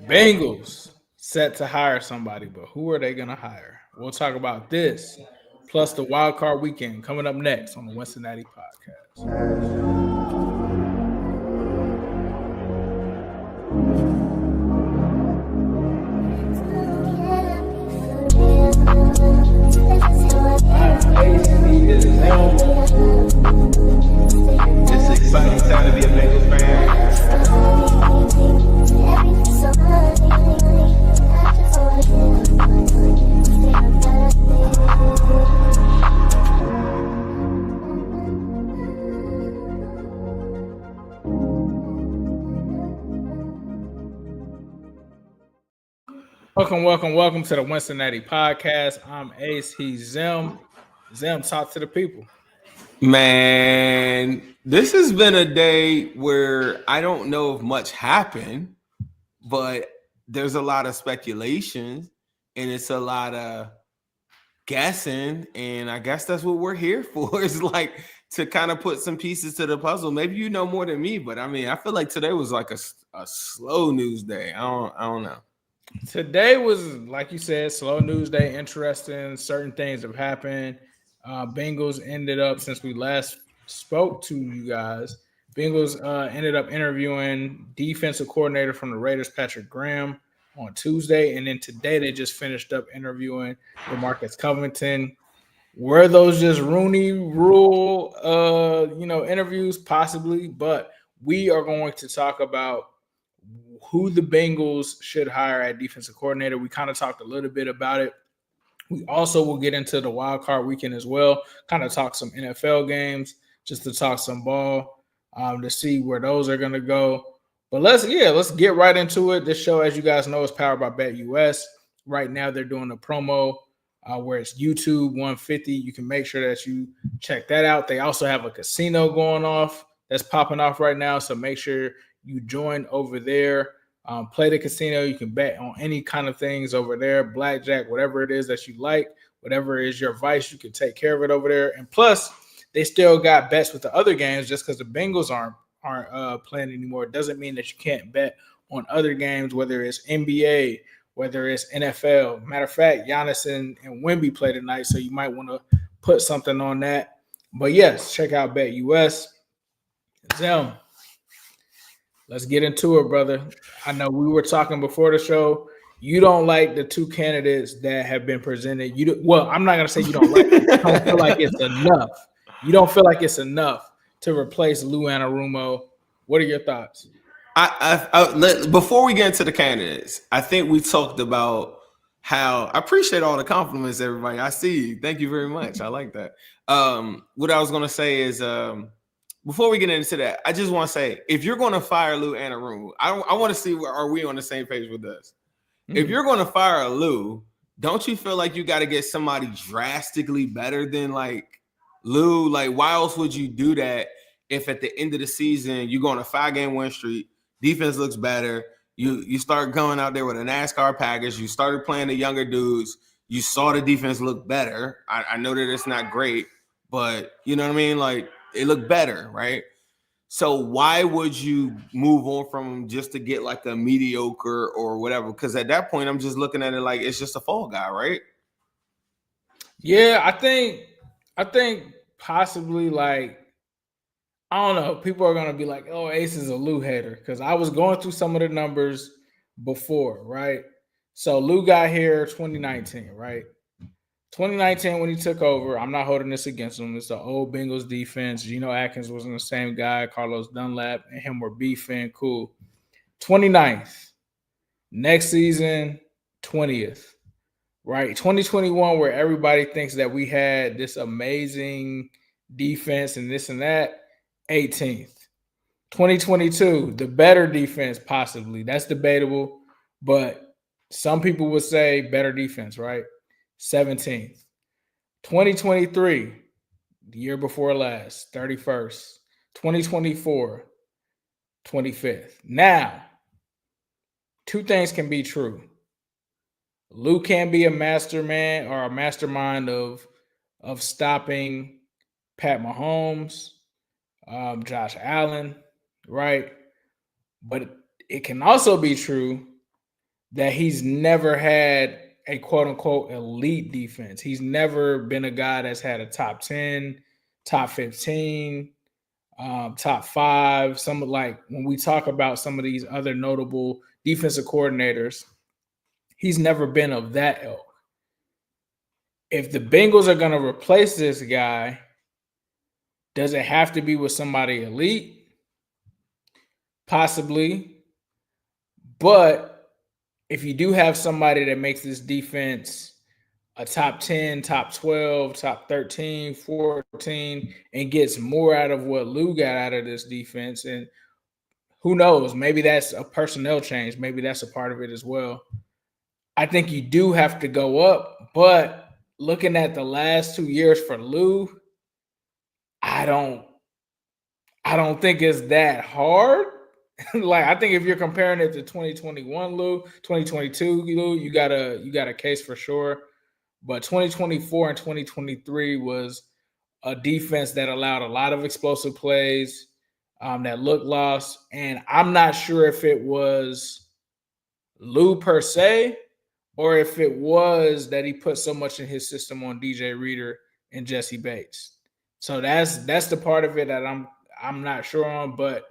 Bengals set to hire somebody, but who are they going to hire? We'll talk about this plus the wild card weekend coming up next on the Wincinnati podcast. It's an exciting time to be a Bengals fan. Welcome to the Wincinnati podcast. I'm Ace. He's Zim. Zim, talk to the people. Man, this has been a day where I don't know if much happened, but there's a lot of speculation and it's a lot of guessing. And I guess that's what we're here for, is like to kind of put some pieces to the puzzle. Maybe you know more than me, but I mean, I feel like today was like a slow news day. I don't know. Today was, like you said, slow news day. Interesting. Certain things have happened. Bengals ended up, since we last spoke to you guys, Bengals ended up interviewing defensive coordinator from the Raiders, Patrick Graham, on Tuesday. And then today they just finished up interviewing DeMarcus Covington. Were those just Rooney Rule, interviews? Possibly. But we are going to talk about who the Bengals should hire at defensive coordinator. We kind of talked a little bit about it. We also will get into the wild card weekend as well, kind of talk some NFL games, just to talk some ball, to see where those are going to go. But let's get right into it. This show, as you guys know, is powered by BETUS. Right now they're doing a promo where it's YouTube 150. You can make sure that you check that out. They also have a casino going off that's popping off right now, so make sure you join over there. Play the casino. You can bet on any kind of things over there, blackjack, whatever it is that you like, whatever is your vice, you can take care of it over there. And plus, they still got bets with the other games. Just because the Bengals aren't playing anymore, it doesn't mean that you can't bet on other games, whether it's NBA, whether it's NFL. Matter of fact, Giannis and Wemby play tonight, so you might want to put something on that. But yes, check out BetUS. Zim, let's get into it, brother. I know we were talking before the show. You don't like the two candidates that have been presented. I'm not going to say you don't like it. You don't feel like it's enough. You don't feel like it's enough to replace Lou Anarumo. What are your thoughts? Before we get into the candidates, I think we talked about how I appreciate all the compliments, everybody. I see you. Thank you very much. I like that. What I was going to say is before we get into that, I just want to say, if you're going to fire Lou Anarumo, I want to see, are we on the same page with this? Mm-hmm. If you're going to fire Lou, don't you feel like you got to get somebody drastically better than like Lou? Like, why else would you do that if at the end of the season you're going a 5-game win streak, defense looks better, you start going out there with a NASCAR package, you started playing the younger dudes, you saw the defense look better. I know that it's not great, but you know what I mean? Like, it looked better, right? So why would you move on from him just to get like a mediocre or whatever? Because at that point, I'm just looking at it like it's just a fall guy, right? Yeah, I think possibly, like, I don't know. People are gonna be like, "Oh, Ace is a Lou hater," because I was going through some of the numbers before, right? So Lou got here 2019, right? 2019 when he took over. I'm not holding this against him. It's the old Bengals defense. Geno Atkins wasn't the same guy. Carlos Dunlap and him were beefing. Cool. 29th. Next season, 20th. Right? 2021, where everybody thinks that we had this amazing defense and this and that, 18th. 2022, the better defense, possibly. That's debatable, but some people would say better defense, right? 17th. 2023, the year before last, 31st. 2024, 25th. Now, two things can be true. Lou can be a mastermind or a mastermind of stopping Pat Mahomes, Josh Allen, right? But it can also be true that he's never had a quote unquote elite defense. He's never been a guy that's had a top 10, top 15, top 5. Some like when we talk about some of these other notable defensive coordinators, he's never been of that ilk. If the Bengals are going to replace this guy, does it have to be with somebody elite? Possibly. But if you do have somebody that makes this defense a top 10, top 12, top 13, 14, and gets more out of what Lou got out of this defense, and who knows, maybe that's a personnel change. Maybe that's a part of it as well. I think you do have to go up, but looking at the last 2 years for Lou, I don't think it's that hard. Like, I think if you're comparing it to 2021 Lou, 2022 Lou, you got a case for sure. But 2024 and 2023 was a defense that allowed a lot of explosive plays, that looked lost. And I'm not sure if it was Lou per se, or if it was that he put so much in his system on DJ Reader and Jesse Bates. So that's the part of it that I'm not sure on. But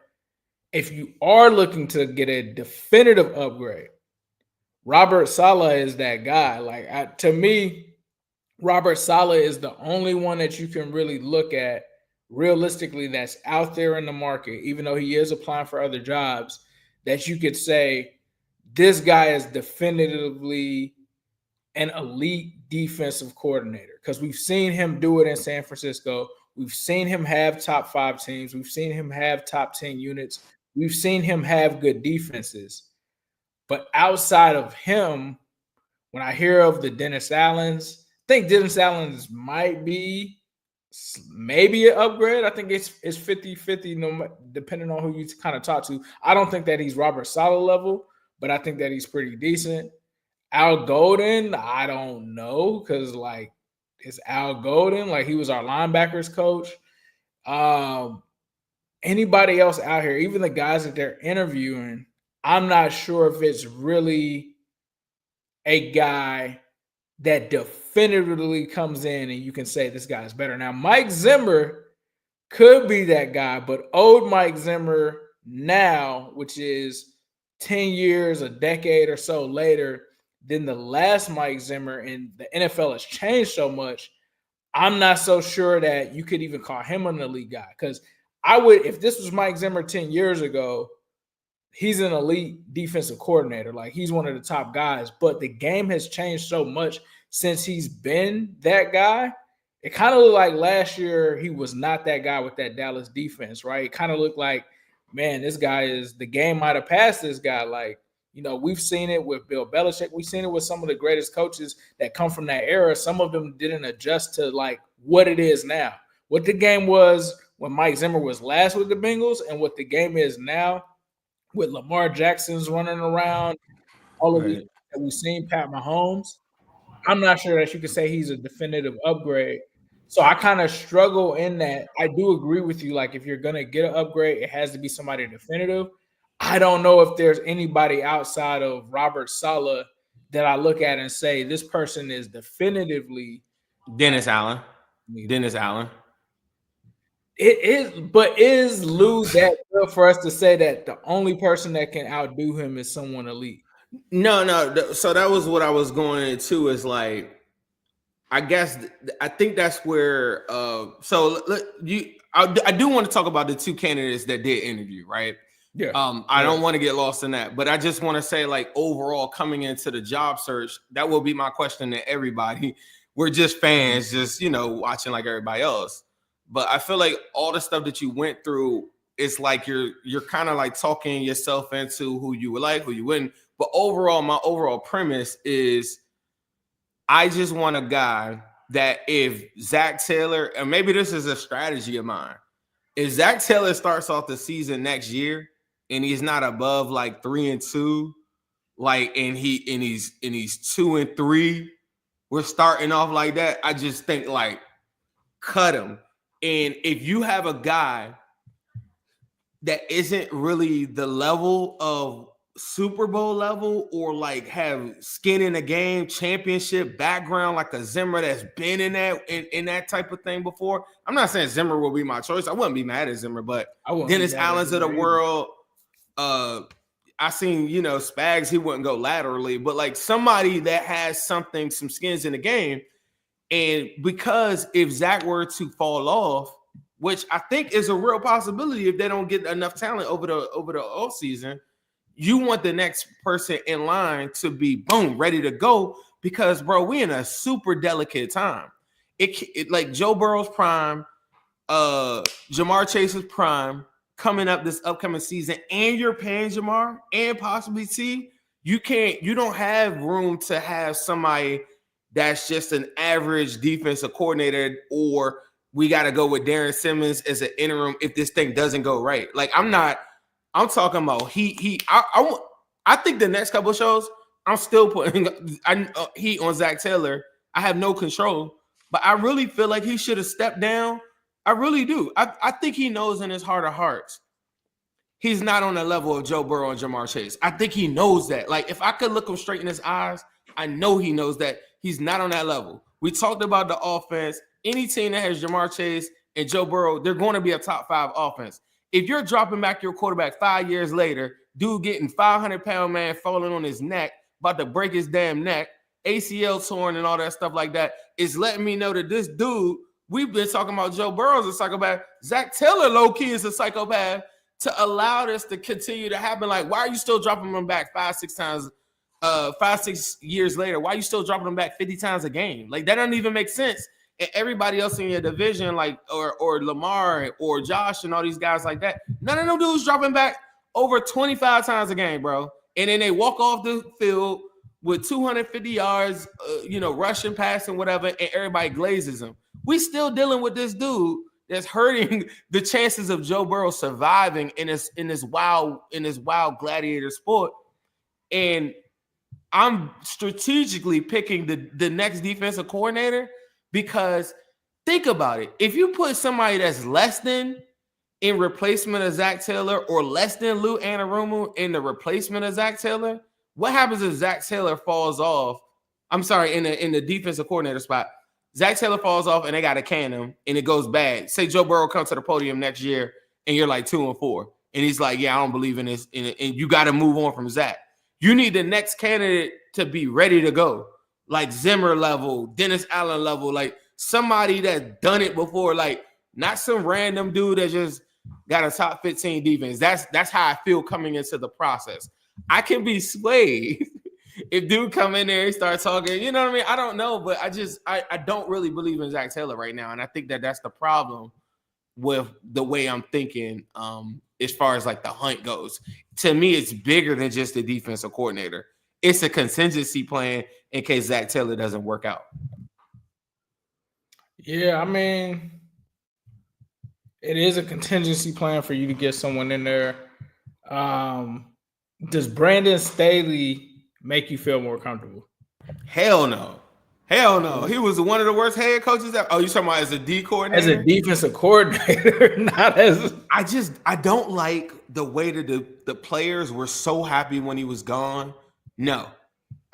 if you are looking to get a definitive upgrade, Robert Salah is that guy. Like, to me, Robert Salah is the only one that you can really look at realistically that's out there in the market, even though he is applying for other jobs, that you could say this guy is definitively an elite defensive coordinator, because we've seen him do it in San Francisco. We've seen him have top 5 teams. We've seen him have top 10 units. We've seen him have good defenses. But outside of him, when I hear of the Dennis Allens, I think Dennis Allens might be maybe an upgrade. I think it's 50-50, depending on who you kind of talk to. I don't think that he's Robert Saleh level, but I think that he's pretty decent. Al Golden, I don't know, because like, it's Al Golden. Like, he was our linebackers coach. Anybody else out here, even the guys that they're interviewing, I'm not sure if it's really a guy that definitively comes in and you can say this guy is better. Now, Mike Zimmer could be that guy, but old Mike Zimmer now, which is 10 years, a decade or so later than the last Mike Zimmer, and the NFL has changed so much, I'm not so sure that you could even call him an elite guy. Because I would, if this was Mike Zimmer 10 years ago, he's an elite defensive coordinator. Like, he's one of the top guys, but the game has changed so much since he's been that guy. It kind of looked like last year he was not that guy with that Dallas defense, right? It kind of looked like, man, this guy is, the game might have passed this guy. Like, you know, we've seen it with Bill Belichick. We've seen it with some of the greatest coaches that come from that era. Some of them didn't adjust to like what it is now, what the game was when Mike Zimmer was last with the Bengals, and what the game is now with Lamar Jackson's running around, all of these that we've seen, Pat Mahomes. I'm not sure that you could say he's a definitive upgrade. So I kind of struggle in that. I do agree with you. Like, if you're going to get an upgrade, it has to be somebody definitive. I don't know if there's anybody outside of Robert Saleh that I look at and say this person is definitively Dennis Allen. Dennis Allen. It is, but is Lou that good for us to say that the only person that can outdo him is someone elite? No. So that was what I was going into, is like, I guess I think that's where. So I do want to talk about the 2 candidates that did interview, right? Yeah. I don't want to get lost in that, but I just want to say, like, overall, coming into the job search, that will be my question to everybody. We're just fans, just, you know, watching like everybody else. But I feel like all the stuff that you went through, it's like you're kind of like talking yourself into who you would like, who you wouldn't. But overall, my overall premise is, I just want a guy that if Zac Taylor, and maybe this is a strategy of mine, if Zac Taylor starts off the season next year and he's not above like 3-2, like, and he's 2-3, we're starting off like that, I just think, like, cut him. And if you have a guy that isn't really the level of Super Bowl level or like have skin in the game, championship background, like a Zimmer that's been in that type of thing before. I'm not saying Zimmer will be my choice. I wouldn't be mad at Zimmer, but Dennis Allen's of the world. I seen, Spags, he wouldn't go laterally, but like somebody that has some skins in the game. And because if Zach were to fall off, which I think is a real possibility if they don't get enough talent over the off season, you want the next person in line to be boom, ready to go because, bro, we in a super delicate time. It like Joe Burrow's prime, Jamar Chase's prime coming up this upcoming season, and you're paying Jamar and possibly T. You don't have room to have somebody that's just an average defensive coordinator, or we got to go with Darren Simmons as an interim if this thing doesn't go right. Like I'm talking about I think the next couple of shows, I'm still putting heat on Zac Taylor. I have no control, but I really feel like he should have stepped down. I really do. I think he knows in his heart of hearts he's not on the level of Joe Burrow and Jamar Chase. I think he knows that. Like, if I could look him straight in his eyes, I know he knows that he's not on that level. We talked about the offense. Any team that has Jamar Chase and Joe Burrow, they're going to be a top 5 offense. If you're dropping back your quarterback 5 years later, dude getting 500-pound man falling on his neck, about to break his damn neck, ACL torn and all that stuff like that, is letting me know that this dude, we've been talking about Joe Burrow as a psychopath. Zac Taylor, low-key, is a psychopath to allow this to continue to happen. Like, why are you still dropping them back 5-6 years later? Why are you still dropping them back 50 times a game? Like, that doesn't even make sense. And everybody else in your division, like, or Lamar or Josh and all these guys like that, none of them dudes dropping back over 25 times a game, bro. And then they walk off the field with 250 yards, rushing, passing, whatever, and everybody glazes them. We still dealing with this dude that's hurting the chances of Joe Burrow surviving in this wild gladiator sport. And I'm strategically picking the next defensive coordinator because think about it. If you put somebody that's less than in replacement of Zac Taylor or less than Lou Anarumo in the replacement of Zac Taylor, what happens if Zac Taylor falls off? I'm sorry, in the defensive coordinator spot. Zac Taylor falls off and they got to can him and it goes bad. Say Joe Burrow comes to the podium next year and you're like 2-4. And he's like, yeah, I don't believe in this. And you got to move on from Zac. You need the next candidate to be ready to go. Like Zimmer level, Dennis Allen level, like somebody that's done it before, like not some random dude that just got a top 15 defense. That's how I feel coming into the process. I can be swayed if dude come in there and start talking, you know what I mean? I don't know, but I don't really believe in Zac Taylor right now. And I think that's the problem with the way I'm thinking as far as like the hunt goes. To me, it's bigger than just the defensive coordinator. It's a contingency plan in case Zac Taylor doesn't work out. Yeah, I mean, it is a contingency plan for you to get someone in there. Does Brandon Staley make you feel more comfortable? Hell no. He was one of the worst head coaches ever. Oh, you talking about as a D coordinator? As a defensive coordinator, not as... I don't like the way that the players were so happy when he was gone. No.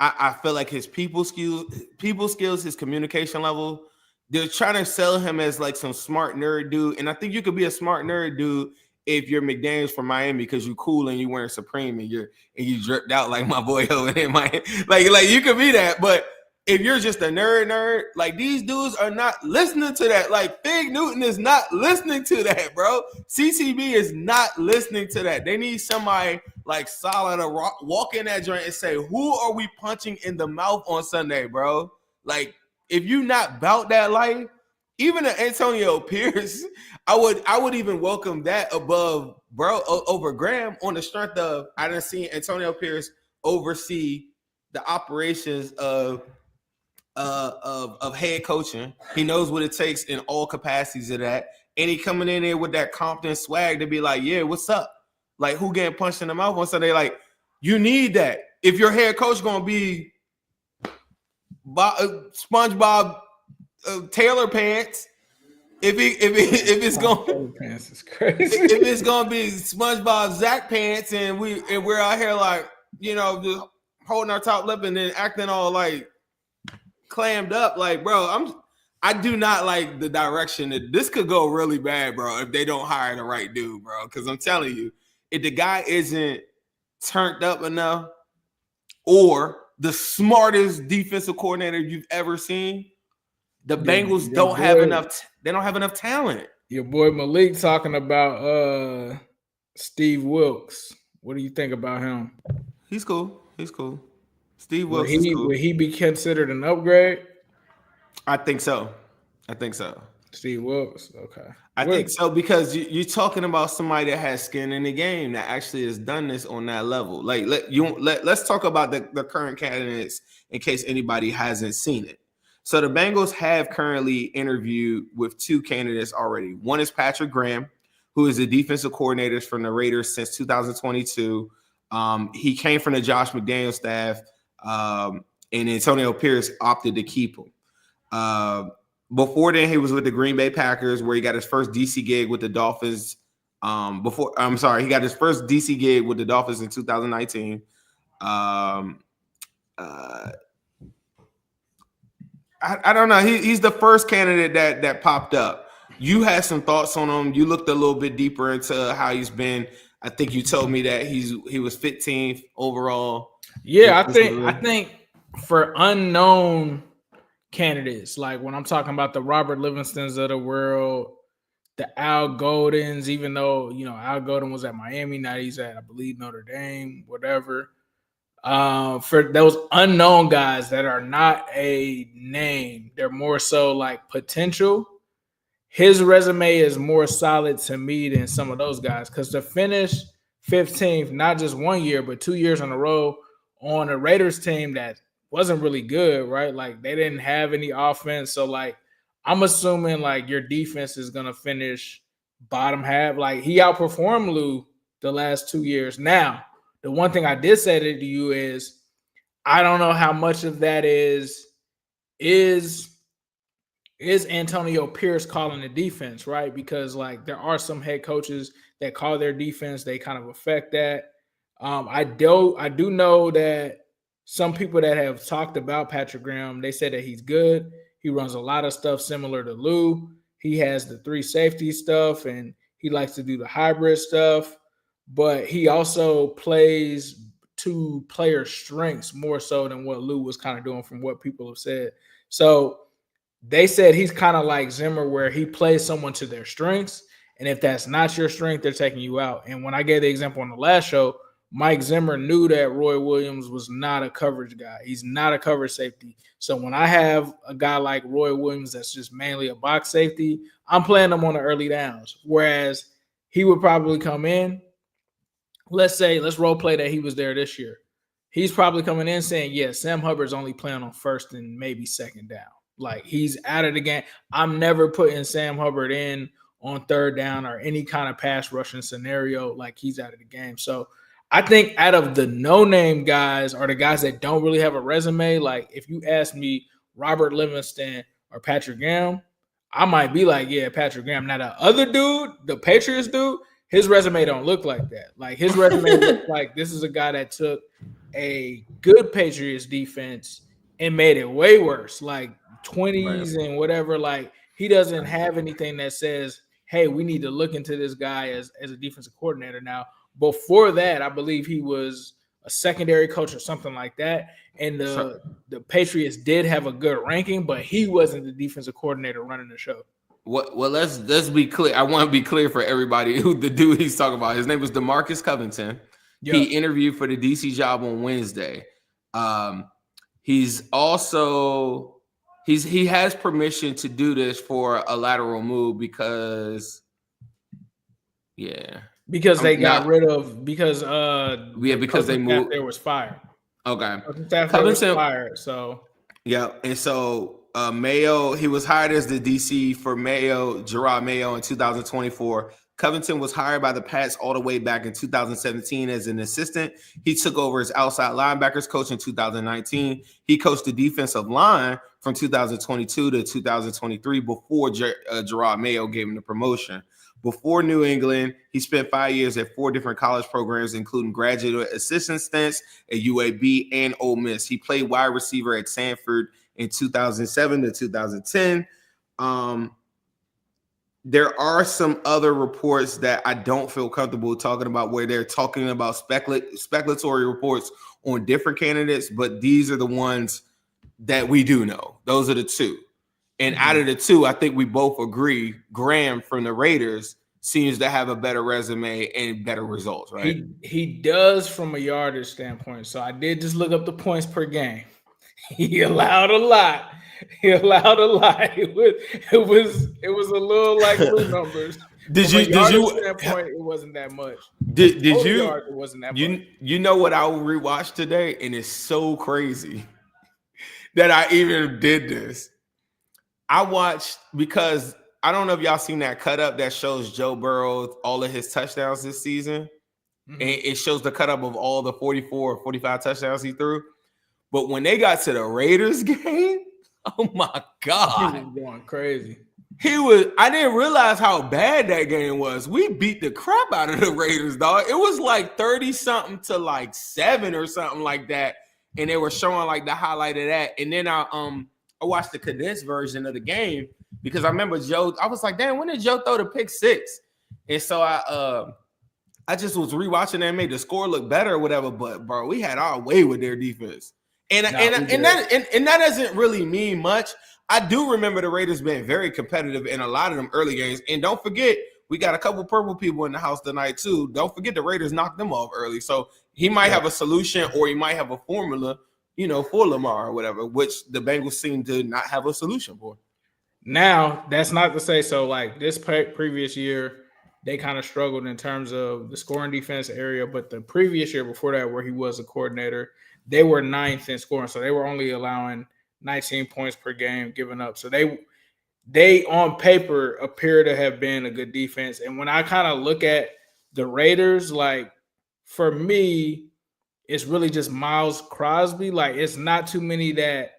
I feel like his people skills, his communication level, they're trying to sell him as like some smart nerd dude. And I think you could be a smart nerd dude if you're McDaniels from Miami because you cool and you wearing Supreme and you dripped out like my boy over there. Like you could be that, but if you're just a nerd, like these dudes are not listening to that. Like Fig Newton is not listening to that, bro. CTB is not listening to that. They need somebody like Salah to walk in that joint and say, "Who are we punching in the mouth on Sunday, bro?" Like if you not bout that life, even an Antonio Pierce, I would even welcome that above over Graham on the strength of I didn't see Antonio Pierce oversee the operations of head coaching. He knows what it takes in all capacities of that. And he coming in there with that Compton swag to be like, yeah, what's up? Like who getting punched in the mouth on Sunday? Like you need that. If your head coach going to be SpongeBob Taylor pants, if it's going pants is crazy. if it's gonna be SpongeBob Zach pants and we're out here like, you know, just holding our top lip and then acting all like clammed up, like, bro, I do not like the direction that this could go really bad, bro, if they don't hire the right dude, bro. Because I'm telling you, if the guy isn't turned up enough or the smartest defensive coordinator you've ever seen, the Bengals don't have enough. They don't have enough talent. Your boy Malik talking about Steve Wilkes. What do you think about him? He's cool. Steve Wilkes is cool. Would he be considered an upgrade? I think so. Steve Wilkes, okay. I think so because you're talking about somebody that has skin in the game that actually has done this on that level. Like let's talk about the current candidates in case anybody hasn't seen it. So the Bengals have currently interviewed with 2 candidates already. One is Patrick Graham, who is the defensive coordinator from the Raiders since 2022. He came from the Josh McDaniels staff, and Antonio Pierce opted to keep him. Before then, he was with the Green Bay Packers, where he got his first DC gig with the Dolphins. He got his first DC gig with the Dolphins in 2019. I don't know. He's the first candidate that popped up. You had some thoughts on him. You looked a little bit deeper into how he's been. I think you told me that he was 15th overall. Yeah, I think for unknown candidates, like when I'm talking about the Robert Livingstons of the world, the Al Goldens, even though, you know, Al Golden was at Miami, now he's at, I believe, Notre Dame, whatever. For those unknown guys that are not a name, they're more so like potential. His resume is more solid to me than some of those guys, because to finish 15th, not just 1 year, but 2 years in a row on a Raiders team that wasn't really good, right? Like they didn't have any offense. So like, I'm assuming like your defense is going to finish bottom half. Like he outperformed Lou the last 2 years. Now, the one thing I did say to you is I don't know how much of that is Antonio Pierce calling the defense, right? Because like there are some head coaches that call their defense, they kind of affect that. I do know that some people that have talked about Patrick Graham, they said that he's good. He runs a lot of stuff similar to Lou. He has the 3 safety stuff and he likes to do the hybrid stuff, but he also plays to player strengths more so than what Lou was kind of doing from what people have said. So they said he's kind of like Zimmer, where he plays someone to their strengths. And if that's not your strength, they're taking you out. And when I gave the example on the last show, Mike Zimmer knew that Roy Williams was not a coverage guy. He's not a coverage safety. So when I have a guy like Roy Williams that's just mainly a box safety, I'm playing him on the early downs. Whereas he would probably come in, let's role play that he was there this year. He's probably coming in saying, yeah, Sam Hubbard's only playing on first and maybe second down. Like he's out of the game. I'm never putting Sam Hubbard in on third down or any kind of pass rushing scenario. Like he's out of the game. So I think out of the no-name guys are the guys that don't really have a resume. Like if you ask me Robert Livingston or Patrick Graham, I might be like, yeah, Patrick Graham. Now the other dude, the Patriots dude, his resume don't look like that. Like his resume looks like this is a guy that took a good Patriots defense and made it way worse, like 20s and whatever. Like he doesn't have anything that says, hey, we need to look into this guy as a defensive coordinator now. Before that, I believe he was a secondary coach or something like that. And the Patriots did have a good ranking, but he wasn't the defensive coordinator running the show. Well, let's be clear. I want to be clear for everybody who the dude he's talking about. His name was DeMarcus Covington. Yep. He interviewed for the DC job on Wednesday. He has permission to do this for a lateral move because they got rid of because they moved. There was fired. Okay, Covington was fired. So yeah, and so Mayo, he was hired as the DC for Gerard Mayo in 2024. Covington was hired by the Pats all the way back in 2017 as an assistant. He took over as outside linebackers coach in 2019. He coached the defensive line from 2022 to 2023 before Gerard Mayo gave him the promotion. Before New England, he spent 5 years at 4 different college programs, including graduate assistant stints at UAB and Ole Miss. He played wide receiver at Sanford in 2007 to 2010. There are some other reports that I don't feel comfortable talking about where they're talking about speculatory reports on different candidates, but these are the ones that we do know. Those are the two. And out of the two, I think we both agree Graham from the Raiders seems to have a better resume and better results, right? He does from a yardage standpoint. So I did just look up the points per game. He allowed a lot. It was a little like blue numbers. Did you standpoint, it wasn't that much. Did you it wasn't that much. You know what I rewatched today, and it's so crazy that I even did this. I watched because I don't know if y'all seen that cut up that shows Joe Burrow all of his touchdowns this season. Mm-hmm. And it shows the cut up of all the 44 or 45 touchdowns he threw. But when they got to the Raiders game, oh my God. He was going crazy. I didn't realize how bad that game was. We beat the crap out of the Raiders, dog. It was like 30-something to like 7 or something like that. And they were showing like the highlight of that. And then I watched the condensed version of the game because I remember Joe. I was like, damn, when did Joe throw the pick 6? And so I just was rewatching that and made the score look better or whatever. But bro, we had our way with their defense. And that doesn't really mean much. I do remember the Raiders being very competitive in a lot of them early games. And don't forget, we got a couple purple people in the house tonight too. Don't forget the Raiders knocked them off early. So he might have a solution or he might have a formula, for Lamar or whatever, which the Bengals seem to not have a solution for. Now, that's not to say so like this previous year, they kind of struggled in terms of the scoring defense area. But the previous year before that, where he was a coordinator, they were 9th in scoring. So they were only allowing 19 points per game given up. So they on paper appear to have been a good defense. And when I kind of look at the Raiders, like for me, it's really just Miles Crosby. Like it's not too many that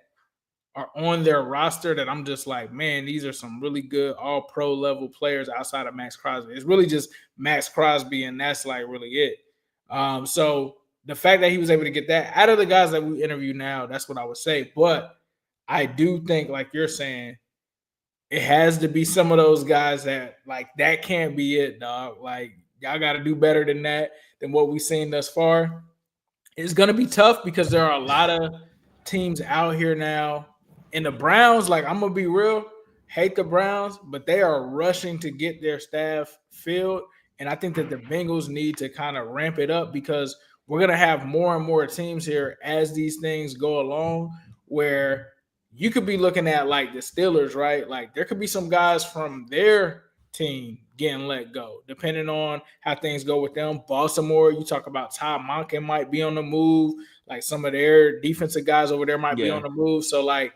are on their roster that I'm just like, man, these are some really good all pro level players outside of Max Crosby. It's really just Max Crosby, and that's like really it. So the fact that he was able to get that out of the guys that we interview now, that's what I would say. But I do think, like you're saying, it has to be some of those guys that like that can't be it, dog. Like y'all got to do better than that, than what we've seen thus far. It's going to be tough because there are a lot of teams out here now. And the Browns, like I'm going to be real, hate the Browns, but they are rushing to get their staff filled. And I think that the Bengals need to kind of ramp it up because we're going to have more and more teams here as these things go along where you could be looking at like the Steelers, right? Like there could be some guys from their team getting let go, depending on how things go with them. Baltimore, you talk about Todd Monken might be on the move. Like some of their defensive guys over there might be on the move. So like,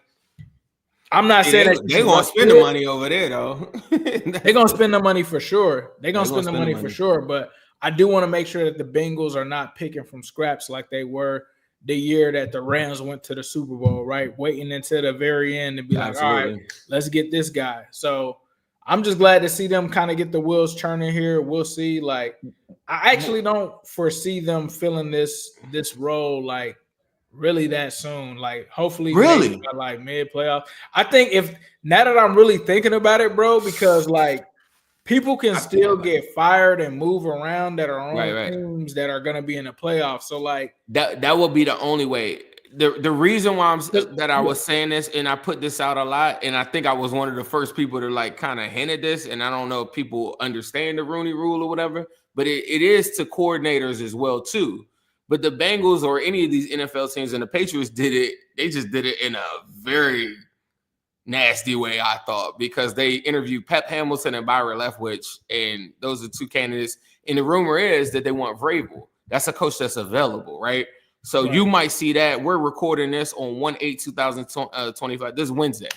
I'm not saying that they're going to spend the money over there though. They're going to spend the money for sure. They're going to spend the money for sure. But I do want to make sure that the Bengals are not picking from scraps like they were the year that the Rams went to the Super Bowl, right? Waiting until the very end and be like, all right, let's get this guy. So I'm just glad to see them kind of get the wheels turning here. We'll see. Like, I actually don't foresee them filling this role like really that soon. Like, hopefully, really, by, like mid playoff. I think if now that I'm really thinking about it, bro, because like people can still get fired and move around that are on teams that are going to be in the playoffs. So like that would be the only way. The reason why I was saying this, and I put this out a lot, and I think I was one of the first people to like kind of hint at this, and I don't know if people understand the Rooney Rule or whatever, but it is to coordinators as well too. But the Bengals or any of these NFL teams and the Patriots did it. They just did it in a very nasty way, I thought, because they interviewed Pep Hamilton and Byron Leftwich, and those are two candidates. And the rumor is that they want Vrabel. That's a coach that's available, right? So you might see that. We're recording this on 1/8/2025. This is Wednesday.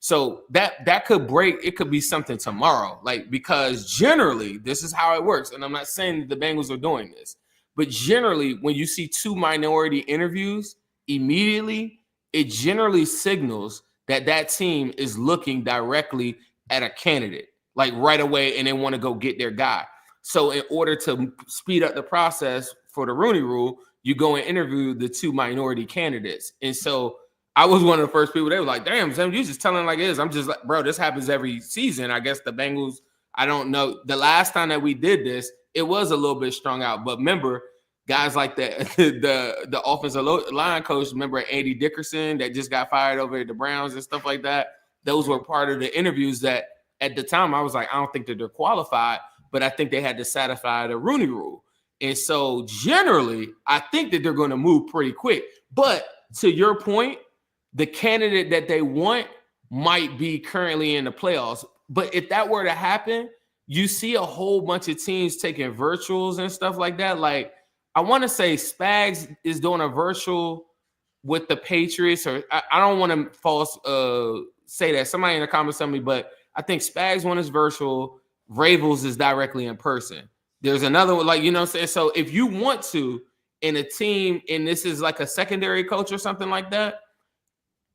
So that could break. It could be something tomorrow, like, because generally this is how it works. And I'm not saying that the Bengals are doing this, but generally when you see 2 minority interviews immediately, it generally signals that that team is looking directly at a candidate, like right away, and they want to go get their guy. So in order to speed up the process for the Rooney Rule, you go and interview the 2 minority candidates. And so I was one of the first people. They were like, damn, Sam, you just telling like it is. I'm just like, bro, this happens every season. I guess the Bengals, I don't know. The last time that we did this, it was a little bit strung out. But remember, guys like the offensive line coach, remember Andy Dickerson that just got fired over at the Browns and stuff like that? Those were part of the interviews that at the time I was like, I don't think that they're qualified, but I think they had to satisfy the Rooney Rule. And so generally, I think that they're going to move pretty quick. But to your point, the candidate that they want might be currently in the playoffs. But if that were to happen, you see a whole bunch of teams taking virtuals and stuff like that. Like, I want to say Spags is doing a virtual with the Patriots, or I don't want to say that. Somebody in the comments tell me, but I think Spags one is virtual. Ravels is directly in person. There's another one, like, you know what I'm saying? So if you want to, in a team, and this is like a secondary coach or something like that,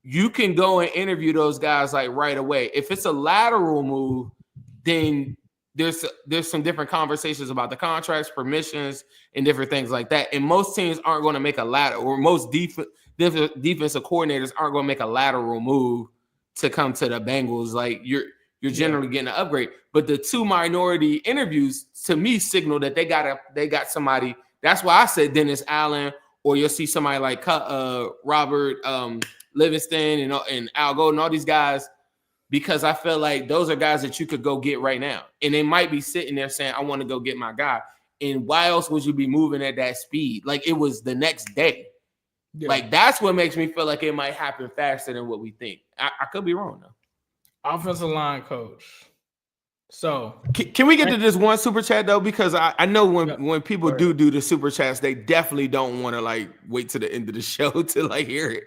you can go and interview those guys like right away. If it's a lateral move, then there's some different conversations about the contracts, permissions, and different things like that. And most teams aren't going to make a lateral, or most defensive coordinators aren't going to make a lateral move to come to the Bengals. Like, you're generally getting an upgrade. But the 2 minority interviews, to me, signal that they got somebody. That's why I said Dennis Allen, or you'll see somebody like Robert Livingston and Al Golden, all these guys, because I feel like those are guys that you could go get right now. And they might be sitting there saying, I want to go get my guy. And why else would you be moving at that speed? Like, it was the next day. Yeah. Like, that's what makes me feel like it might happen faster than what we think. I could be wrong, though. Offensive line coach. So can we get to this one super chat though? Because I know when people do the super chats, they definitely don't want to like wait to the end of the show to like hear it.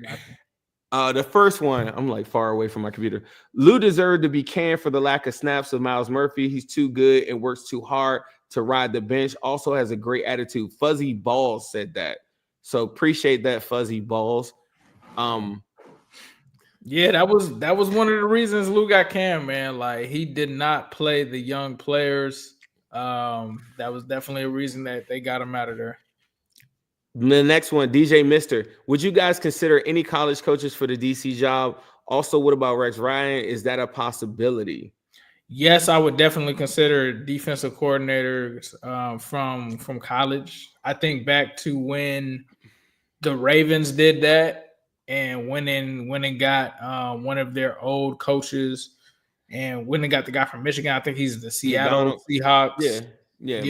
The first one, I'm like far away from my computer. Lou deserved to be canned for the lack of snaps of Miles Murphy. He's too good and works too hard to ride the bench. Also has a great attitude. Fuzzy Balls said that. So appreciate that, Fuzzy Balls. Yeah, that was one of the reasons Lou got canned, man. Like, he did not play the young players. That was definitely a reason that they got him out of there. The next one, DJ Mister. Would you guys consider any college coaches for the DC job? Also, what about Rex Ryan? Is that a possibility? Yes, I would definitely consider defensive coordinators from college. I think back to when the Ravens did that and went and got one of their old coaches and went and got the guy from Michigan. I think he's the Seattle Seahawks. Yeah.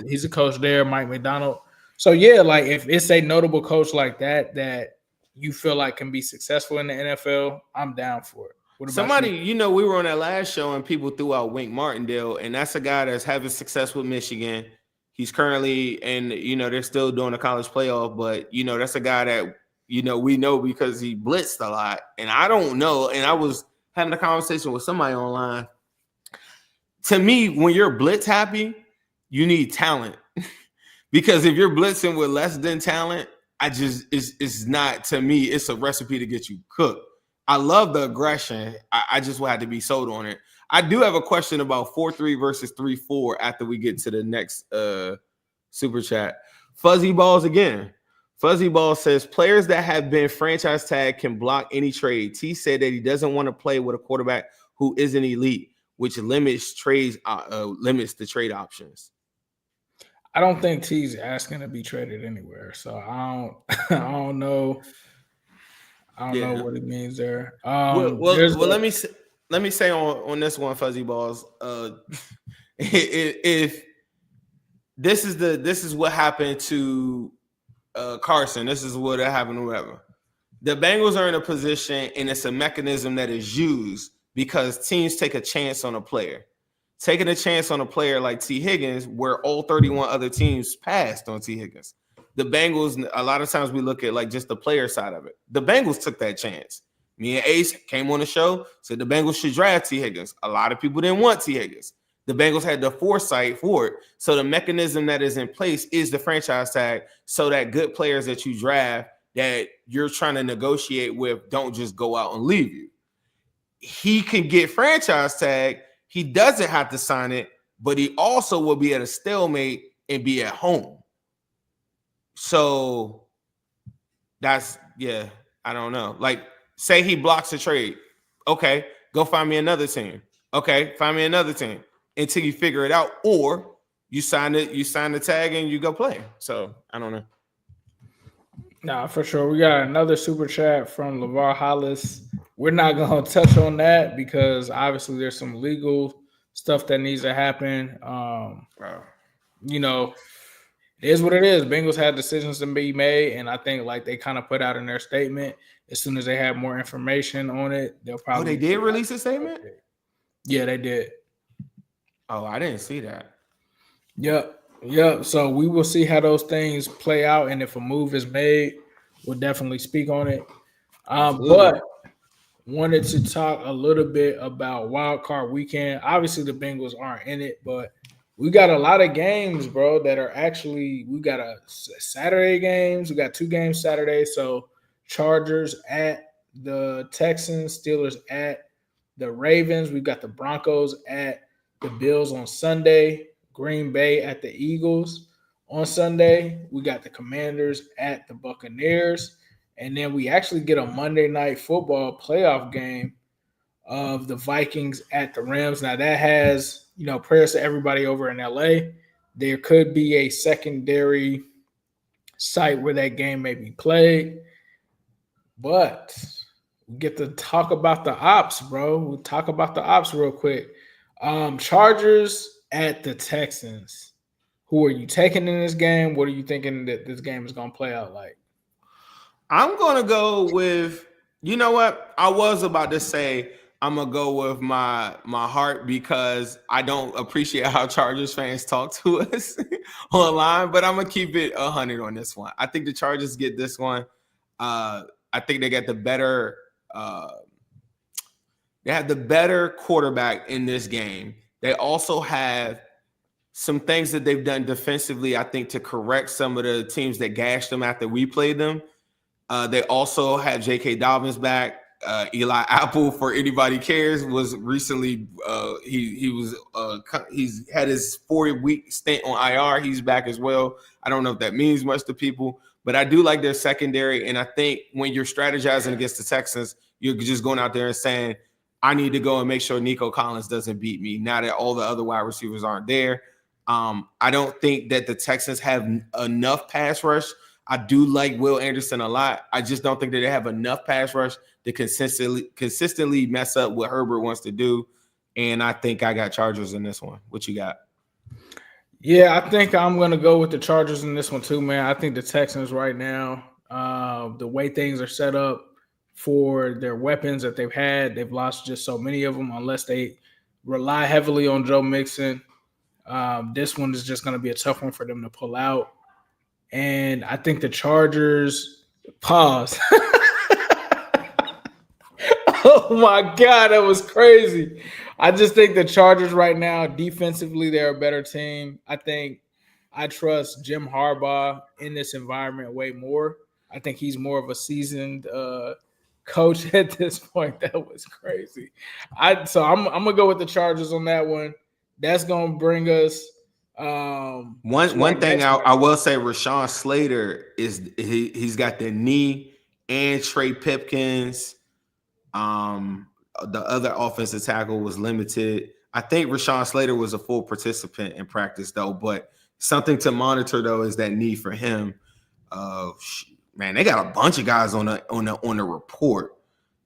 He's a coach there, Mike McDonald. So, yeah, like if it's a notable coach like that you feel like can be successful in the NFL, I'm down for it. What about somebody, you? We were on that last show and people threw out Wink Martindale, and that's a guy that's having success with Michigan. He's currently, and, they're still doing a college playoff, but, that's a guy that, we know because he blitzed a lot. And I don't know. And I was having a conversation with somebody online. To me, when you're blitz happy, you need talent. Because if you're blitzing with less than talent, it's not, to me, it's a recipe to get you cooked. I love the aggression. I just will have to be sold on it. I do have a question about 4-3 versus 3-4 after we get to the next super chat. Fuzzy Balls again. Fuzzy Ball says, players that have been franchise tagged can block any trade. T said that he doesn't want to play with a quarterback who isn't elite, which limits the trade options. I don't think T's asking to be traded anywhere, so I don't know. I don't know what it means there. Let me say on this one, Fuzzy Balls. If this is what happened to Carson, this is what happened to whoever. The Bengals are in a position, and it's a mechanism that is used because teams take a chance on a player. Taking a chance on a player like T. Higgins, where all 31 other teams passed on T. Higgins. The Bengals, a lot of times we look at like just the player side of it. The Bengals took that chance. Me and Ace came on the show, said the Bengals should draft T. Higgins. A lot of people didn't want T. Higgins. The Bengals had the foresight for it. So the mechanism that is in place is the franchise tag, so that good players that you draft that you're trying to negotiate with don't just go out and leave you. He can get franchise tag. He doesn't have to sign it, but he also will be at a stalemate and be at home. So that's, yeah, I don't know. Like, say he blocks a trade. Okay, go find me another team. Okay, find me another team until you figure it out, or you sign the tag and you go play. So I don't know. Nah, for sure. We got another super chat from LeVar Hollis. We're not going to touch on that because obviously there's some legal stuff that needs to happen. You know, it is what it is. Bengals had decisions to be made, and I think like they kind of put out in their statement, as soon as they have more information on it, they'll probably. Oh, they did release a statement? Yeah, they did. Oh, I didn't see that. Yep. So we will see how those things play out, and if a move is made, we'll definitely speak on it. But wanted to talk a little bit about Wildcard Weekend. Obviously, the Bengals aren't in it, but we got a lot of games, bro, that are actually – we got a Saturday games. We got 2 games Saturday. So Chargers at the Texans, Steelers at the Ravens. We've got the Broncos at the Bills on Sunday, Green Bay at the Eagles on Sunday. We got the Commanders at the Buccaneers. And then we actually get a Monday Night Football playoff game of the Vikings at the Rams. Now, that has, prayers to everybody over in LA. There could be a secondary site where that game may be played. But we get to talk about the ops, bro. We'll talk about the ops real quick. Chargers at the Texans. Who are you taking in this game? What are you thinking that this game is going to play out like? I'm going to go with, you know what? I was about to say I'm going to go with my heart because I don't appreciate how Chargers fans talk to us online, but I'm going to keep it 100 on this one. I think the Chargers get this one. I think they get the better they have the better quarterback in this game. They also have some things that they've done defensively, I think, to correct some of the teams that gashed them after we played them. They also had J.K. Dobbins back. Eli Apple, for anybody cares, was recently he's had his 4-week stint on IR. He's back as well. I don't know if that means much to people, but I do like their secondary. And I think when you're strategizing against the Texans, you're just going out there and saying, I need to go and make sure Nico Collins doesn't beat me now that all the other wide receivers aren't there. I don't think that the Texans have enough pass rush. I do like Will Anderson a lot. I just don't think that they have enough pass rush to consistently mess up what Herbert wants to do. And I think I got Chargers in this one. What you got? Yeah, I think I'm going to go with the Chargers in this one too, man. I think the Texans right now, the way things are set up for their weapons that they've had, they've lost just so many of them unless they rely heavily on Joe Mixon. This one is just going to be a tough one for them to pull out. And I think the Chargers pause. Oh my God, that was crazy. I just think the Chargers right now, defensively, they're a better team. I think I trust Jim Harbaugh in this environment way more. I think he's more of a seasoned coach at this point. That was crazy. So I'm gonna go with the Chargers on that one. That's gonna bring us. One thing I will say, Rashawn Slater he's got the knee, and Trey Pipkins. The other offensive tackle was limited. I think Rashawn Slater was a full participant in practice though, but something to monitor though is that knee for him. Man, they got a bunch of guys on the report.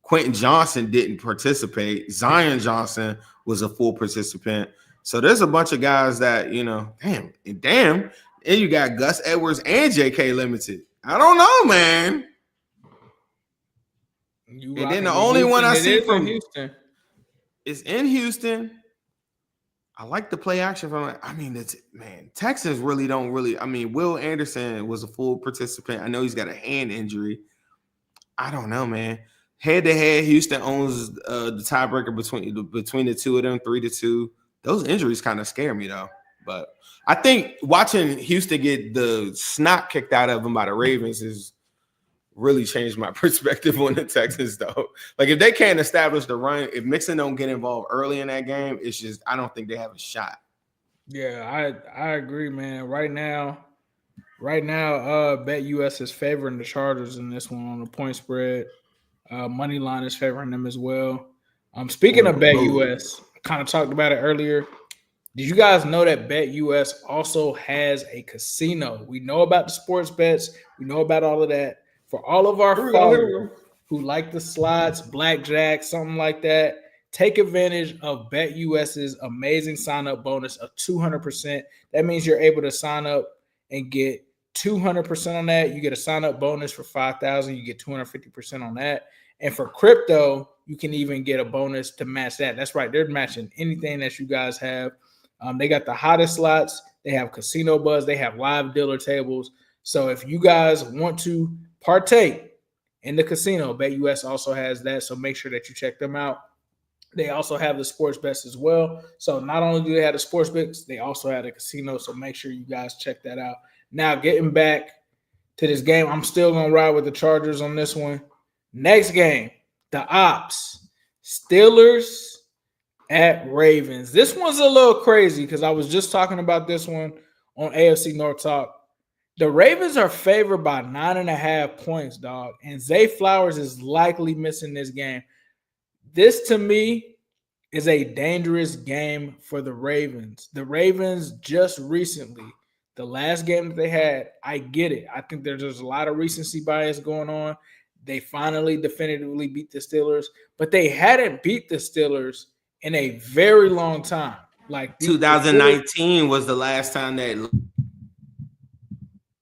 Quentin Johnson didn't participate. Zion Johnson was a full participant. So there's a bunch of guys that, damn. And you got Gus Edwards and J.K. limited. I don't know, man. And then the only one I see from Houston is in Houston. I like the play action from it. I mean, Texas really don't really. I mean, Will Anderson was a full participant. I know he's got a hand injury. I don't know, man. Head-to-head, Houston owns the tiebreaker between the two of them, 3-2. Those injuries kind of scare me, though. But I think watching Houston get the snot kicked out of them by the Ravens is really changed my perspective on the Texans, though. Like, if they can't establish the run, if Mixon don't get involved early in that game, it's just I don't think they have a shot. Yeah, I agree, man. Right now, BetUS is favoring the Chargers in this one on the point spread. Money line is favoring them as well. Speaking of BetUS, I kind of talked about it earlier. Did you guys know that BetUS also has a casino? We know about the sports bets. We know about all of that. For all of our followers who like the slots, blackjack, something like that, take advantage of BetUS's amazing sign-up bonus of 200%. That means you're able to sign up and get 200% on that. You get a sign-up bonus for $5,000. You get 250% on that. And for crypto, you can even get a bonus to match that. That's right. They're matching anything that you guys have. They got the hottest slots. They have casino buzz. They have live dealer tables. So if you guys want to partake in the casino, BetUS also has that. So make sure that you check them out. They also have the sports bets as well. So not only do they have the sports bets, they also have the casino. So make sure you guys check that out. Now, getting back to this game, I'm still going to ride with the Chargers on this one. Next game, the Ops, Steelers at Ravens. This one's a little crazy because I was just talking about this one on AFC North Talk. The Ravens are favored by 9.5 points, dog. And Zay Flowers is likely missing this game. This, to me, is a dangerous game for the Ravens. The Ravens just recently, the last game that they had, I get it. I think there's just a lot of recency bias going on. They finally definitively beat the Steelers, but they hadn't beat the Steelers in a very long time. Like 2019 was the last time that.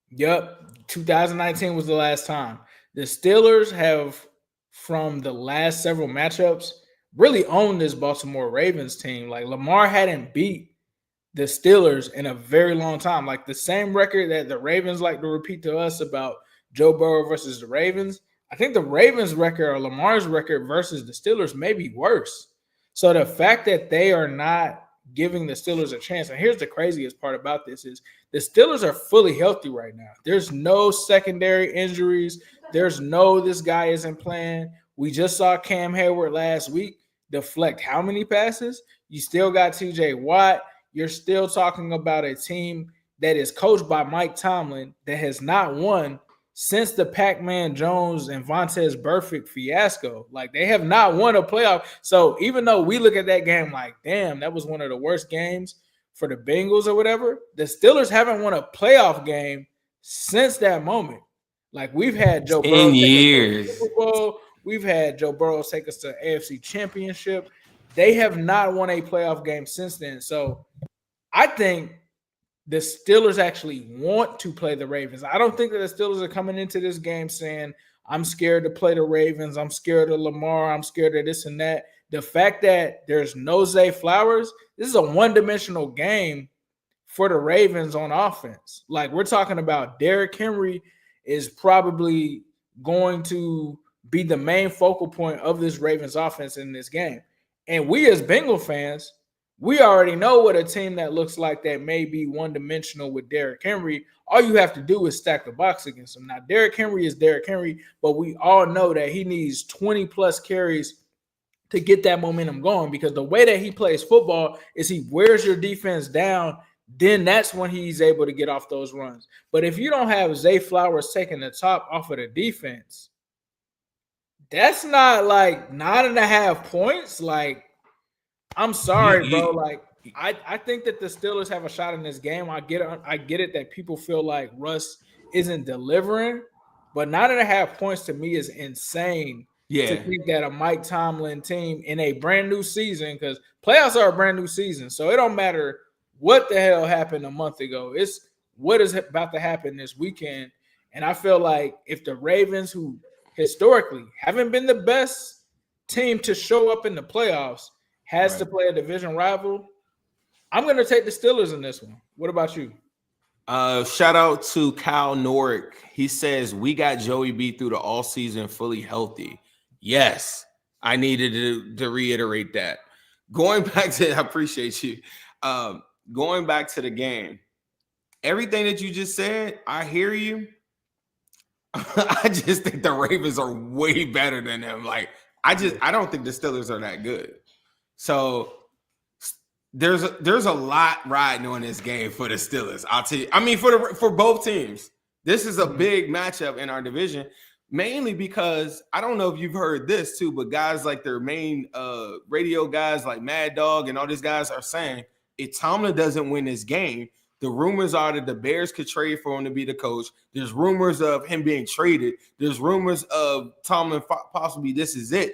Yep, 2019 was the last time. The Steelers have, from the last several matchups, really owned this Baltimore Ravens team. Like, Lamar hadn't beat the Steelers in a very long time. Like, the same record that the Ravens like to repeat to us about Joe Burrow versus the Ravens, I think the Ravens record or Lamar's record versus the Steelers may be worse. So the fact that they are not giving the Steelers a chance, and here's the craziest part about this is the Steelers are fully healthy right now. There's no secondary injuries. There's no this guy isn't playing. We just saw Cam Hayward last week deflect how many passes? You still got TJ Watt. You're still talking about a team that is coached by Mike Tomlin that has not won since the Pac-Man Jones and Vontaze Burfict fiasco. Like, they have not won a playoff. So even though we look at that game like, damn, that was one of the worst games for the Bengals or whatever, the Steelers haven't won a playoff game since that moment. Like, we've had Joe Burrow years. Super Bowl. We've had Joe Burrow take us to AFC Championship. They have not won a playoff game since then. So I think the Steelers actually want to play the Ravens. I don't think that the Steelers are coming into this game saying, I'm scared to play the Ravens. I'm scared of Lamar. I'm scared of this and that. The fact that there's no Zay Flowers, this is a one-dimensional game for the Ravens on offense. Like, we're talking about Derrick Henry is probably going to be the main focal point of this Ravens offense in this game. And we as Bengal fans, we already know what a team that looks like that may be one-dimensional with Derrick Henry. All you have to do is stack the box against him. Now, Derrick Henry is Derrick Henry, but we all know that he needs 20-plus carries to get that momentum going because the way that he plays football is he wears your defense down, then that's when he's able to get off those runs. But if you don't have Zay Flowers taking the top off of the defense, that's not like 9.5 points. Like, I'm sorry, bro. Like, I think that the Steelers have a shot in this game. I get it that people feel like Russ isn't delivering, but 9.5 points to me is insane. Yeah. To think that a Mike Tomlin team in a brand new season, because playoffs are a brand new season, so it don't matter what the hell happened a month ago. It's what is about to happen this weekend. And I feel like if the Ravens, who historically haven't been the best team to show up in the playoffs, has to play a division rival, I'm going to take the Steelers in this one. What about you? Shout out to Kyle Norick. He says, we got Joey B through the all season fully healthy. Yes, I needed to reiterate that. Going back to, I appreciate you. Going back to the game, everything that you just said, I hear you. I just think the Ravens are way better than them. Like, I don't think the Steelers are that good. So there's a lot riding on this game for the Steelers. I'll tell you. I mean, for both teams, this is a big matchup in our division. Mainly because I don't know if you've heard this too, but guys like their main radio guys like Mad Dog and all these guys are saying if Tomlin doesn't win this game, the rumors are that the Bears could trade for him to be the coach. There's rumors of him being traded. There's rumors of Tomlin possibly this is it.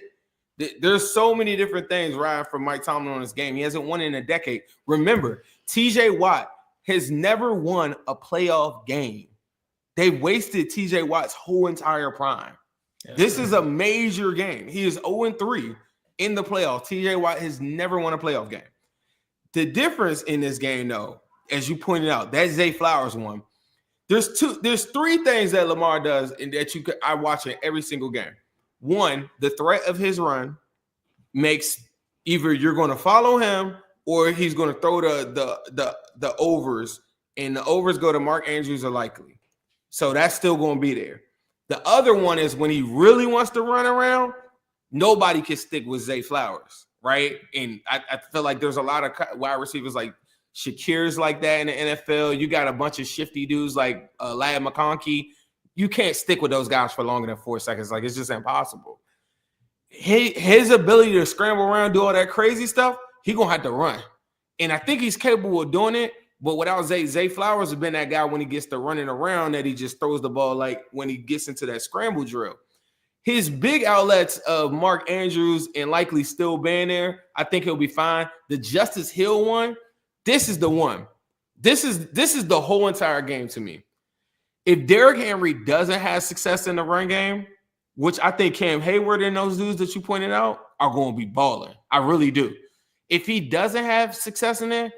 There's so many different things riding for Mike Tomlin on this game. He hasn't won in a decade. Remember, TJ Watt has never won a playoff game. They wasted TJ Watt's whole entire prime. This is a major game. He is 0-3 in the playoffs. TJ Watt has never won a playoff game. The difference in this game, though, as you pointed out, that Zay Flowers one. There's three things that Lamar does and that I watch in every single game. One, the threat of his run makes either you're going to follow him or he's going to throw the overs, and the overs go to Mark Andrews are likely. So that's still going to be there. The other one is when he really wants to run around, nobody can stick with Zay Flowers, right? And I feel like there's a lot of wide receivers like Shakir's like that in the NFL. You got a bunch of shifty dudes like Ladd McConkey. You can't stick with those guys for longer than 4 seconds. Like, it's just impossible. His ability to scramble around, do all that crazy stuff, he's going to have to run. And I think he's capable of doing it. But without Zay Flowers has been that guy when he gets to running around that he just throws the ball like when he gets into that scramble drill. His big outlets of Mark Andrews and likely still being there, I think he'll be fine. The Justice Hill one, this is the one. This is the whole entire game to me. If Derrick Henry doesn't have success in the run game, which I think Cam Hayward and those dudes that you pointed out are going to be balling. I really do. If he doesn't have success in there,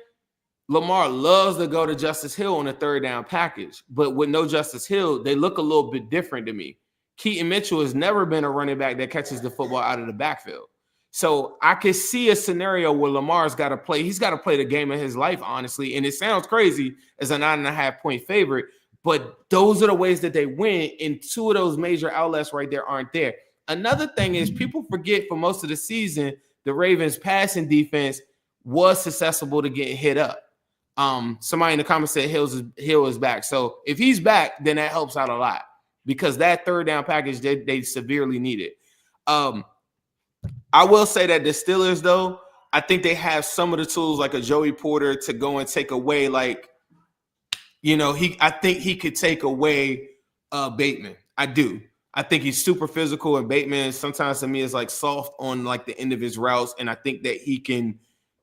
Lamar loves to go to Justice Hill on a third down package, but with no Justice Hill, they look a little bit different to me. Keaton Mitchell has never been a running back that catches the football out of the backfield. So I could see a scenario where Lamar's got to play. He's got to play the game of his life, honestly. And it sounds crazy as a 9.5-point favorite, but those are the ways that they win. And two of those major outlets right there aren't there. Another thing is people forget for most of the season, the Ravens passing defense was susceptible to getting hit up. Somebody in the comments said Hill is back. So if he's back, then that helps out a lot because that third down package they severely need it. I will say that the Steelers, though, I think they have some of the tools like a Joey Porter to go and take away, like, you know, I think he could take away Bateman. I do. I think he's super physical, and Bateman sometimes to me is like soft on like the end of his routes, and I think that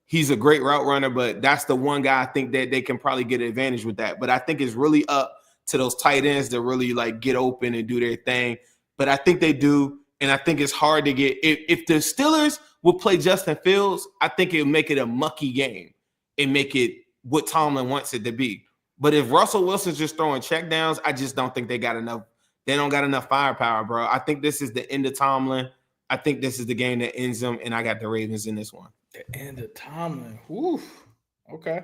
he's a great route runner, but that's the one guy I think that they can probably get an advantage with that. But I think it's really up to those tight ends to really like get open and do their thing. But I think they do, and I think it's hard to get. If the Steelers would play Justin Fields, I think it would make it a mucky game and make it what Tomlin wants it to be. But if Russell Wilson's just throwing checkdowns, I just don't think they got enough. They don't got enough firepower, bro. I think this is the end of Tomlin. I think this is the game that ends them, and I got the Ravens in this one. The end of Tomlin. Whew. Okay.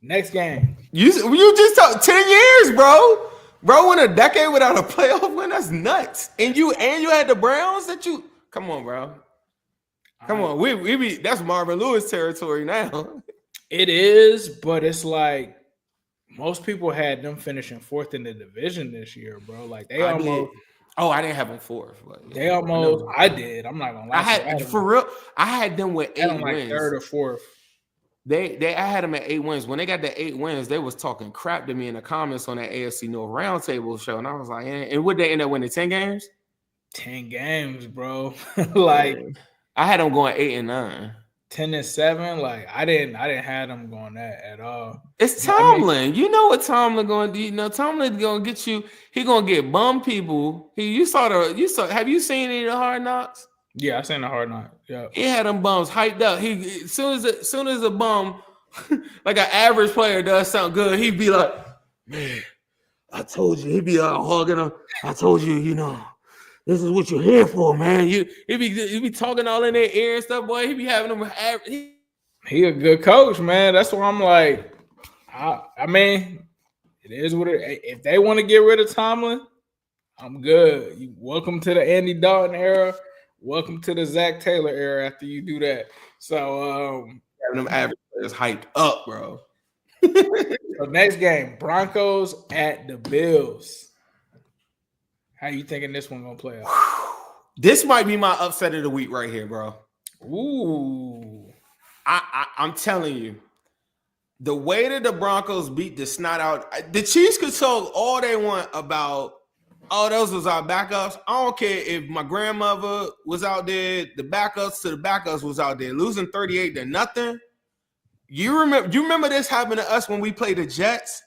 Next game. You just talked 10 years, bro. Bro, in a decade without a playoff win, that's nuts. And you had the Browns that you come on, bro. Come on. We be that's Marvin Lewis territory now. It is, but it's like most people had them finishing fourth in the division this year, bro. Like they almost. Oh, I didn't have them fourth. But yeah, they almost. I did. I'm not gonna lie. I had them with 8 wins. Like third or fourth. I had them at 8 wins. When they got the 8 wins, they was talking crap to me in the comments on that AFC North Roundtable show, and I was like, and would they end up winning 10 games? 10 games, bro. Like I had them going 8 and 9. 10-7, like I didn't have them going that at all. It's Tomlin. I mean, you know what Tomlin going to do? You know Tomlin going to get you. He going to get bum people. Have you seen any of the Hard Knocks? Yeah, I seen the Hard Knocks. Yeah, he had them bums hyped up. He as soon as a bum, like an average player does something good, he'd be like, "Man, I told you." He'd be hugging him. I told you, This is what you're here for, man. He be talking all in their ear and stuff, boy. He be having them. He a good coach, man. That's why I'm like, I mean, it is what it. If they want to get rid of Tomlin, I'm good. Welcome to the Andy Dalton era. Welcome to the Zac Taylor era. After you do that, so having them average players hyped up, bro. So next game, Broncos at the Bills. How you thinking this one gonna play out? This might be my upset of the week right here, bro. Ooh. I'm telling you, the way that the Broncos beat the snot out, the Chiefs could talk all they want about, oh, those was our backups. I don't care if my grandmother was out there, the backups to the backups was out there, losing 38 to nothing. You remember this happened to us when we played the Jets?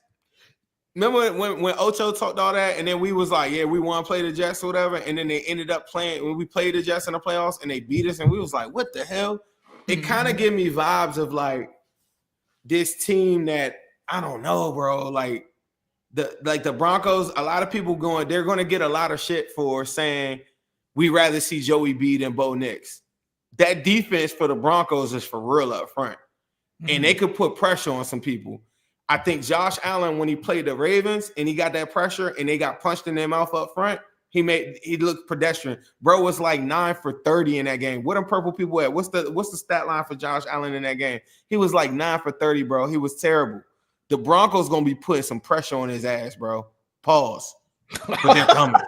Remember when Ocho talked all that, and then we was like, yeah, we want to play the Jets or whatever, and then they ended up playing when we played the Jets in the playoffs, and they beat us, and we was like, what the hell? It kind of give me vibes of like this team that I don't know, bro. Like the Broncos, a lot of people they're going to get a lot of shit for saying we rather see Joey B than Bo Nix. That defense for the Broncos is for real up front, and they could put pressure on some people. I think Josh Allen, when he played the Ravens and he got that pressure and they got punched in their mouth up front, he looked pedestrian. Bro was like 9 for 30 in that game. What them purple people at? What's the stat line for Josh Allen in that game? He was like 9 for 30, bro. He was terrible. The Broncos gonna be putting some pressure on his ass, bro. Pause. But they're coming.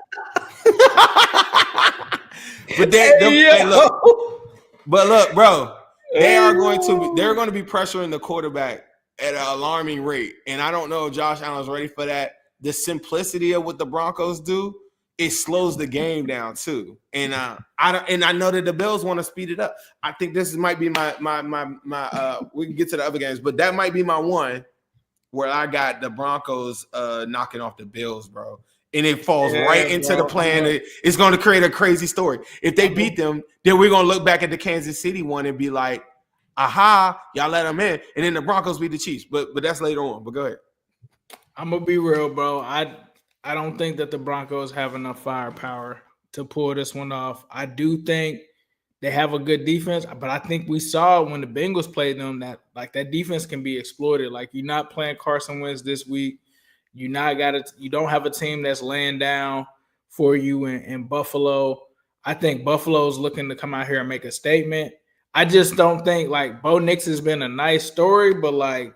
But look, bro. They're going to be pressuring the quarterback at an alarming rate. And I don't know if Josh Allen's ready for that. The simplicity of what the Broncos do, it slows the game down too. And I know that the Bills want to speed it up. I think this might be my we can get to the other games, but that might be my one where I got the Broncos knocking off the Bills, bro. And it falls right into the plan. It's going to create a crazy story. If they beat them, then we're going to look back at the Kansas City one and be like, aha, y'all let them in. And then the Broncos beat the Chiefs. But that's later on. But go ahead. I'm going to be real, bro. I don't think that the Broncos have enough firepower to pull this one off. I do think they have a good defense, but I think we saw when the Bengals played them that like that defense can be exploited. Like you're not playing Carson Wentz this week. You don't have a team that's laying down for you in Buffalo. I think Buffalo's looking to come out here and make a statement. I just don't think like Bo Nix has been a nice story, but like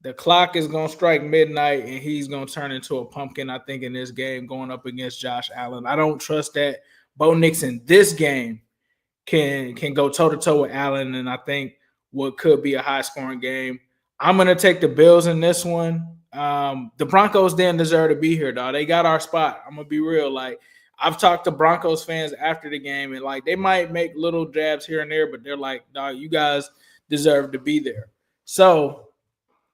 the clock is gonna strike midnight and he's gonna turn into a pumpkin, I think, in this game going up against Josh Allen. I don't trust that Bo Nix in this game can go toe-to-toe with Allen, and I think what could be a high-scoring game. I'm gonna take the Bills in this one. The Broncos didn't deserve to be here, dog. They got our spot. I'm gonna be real. Like I've talked to Broncos fans after the game, and like they might make little jabs here and there, but they're like, dog, you guys deserve to be there. So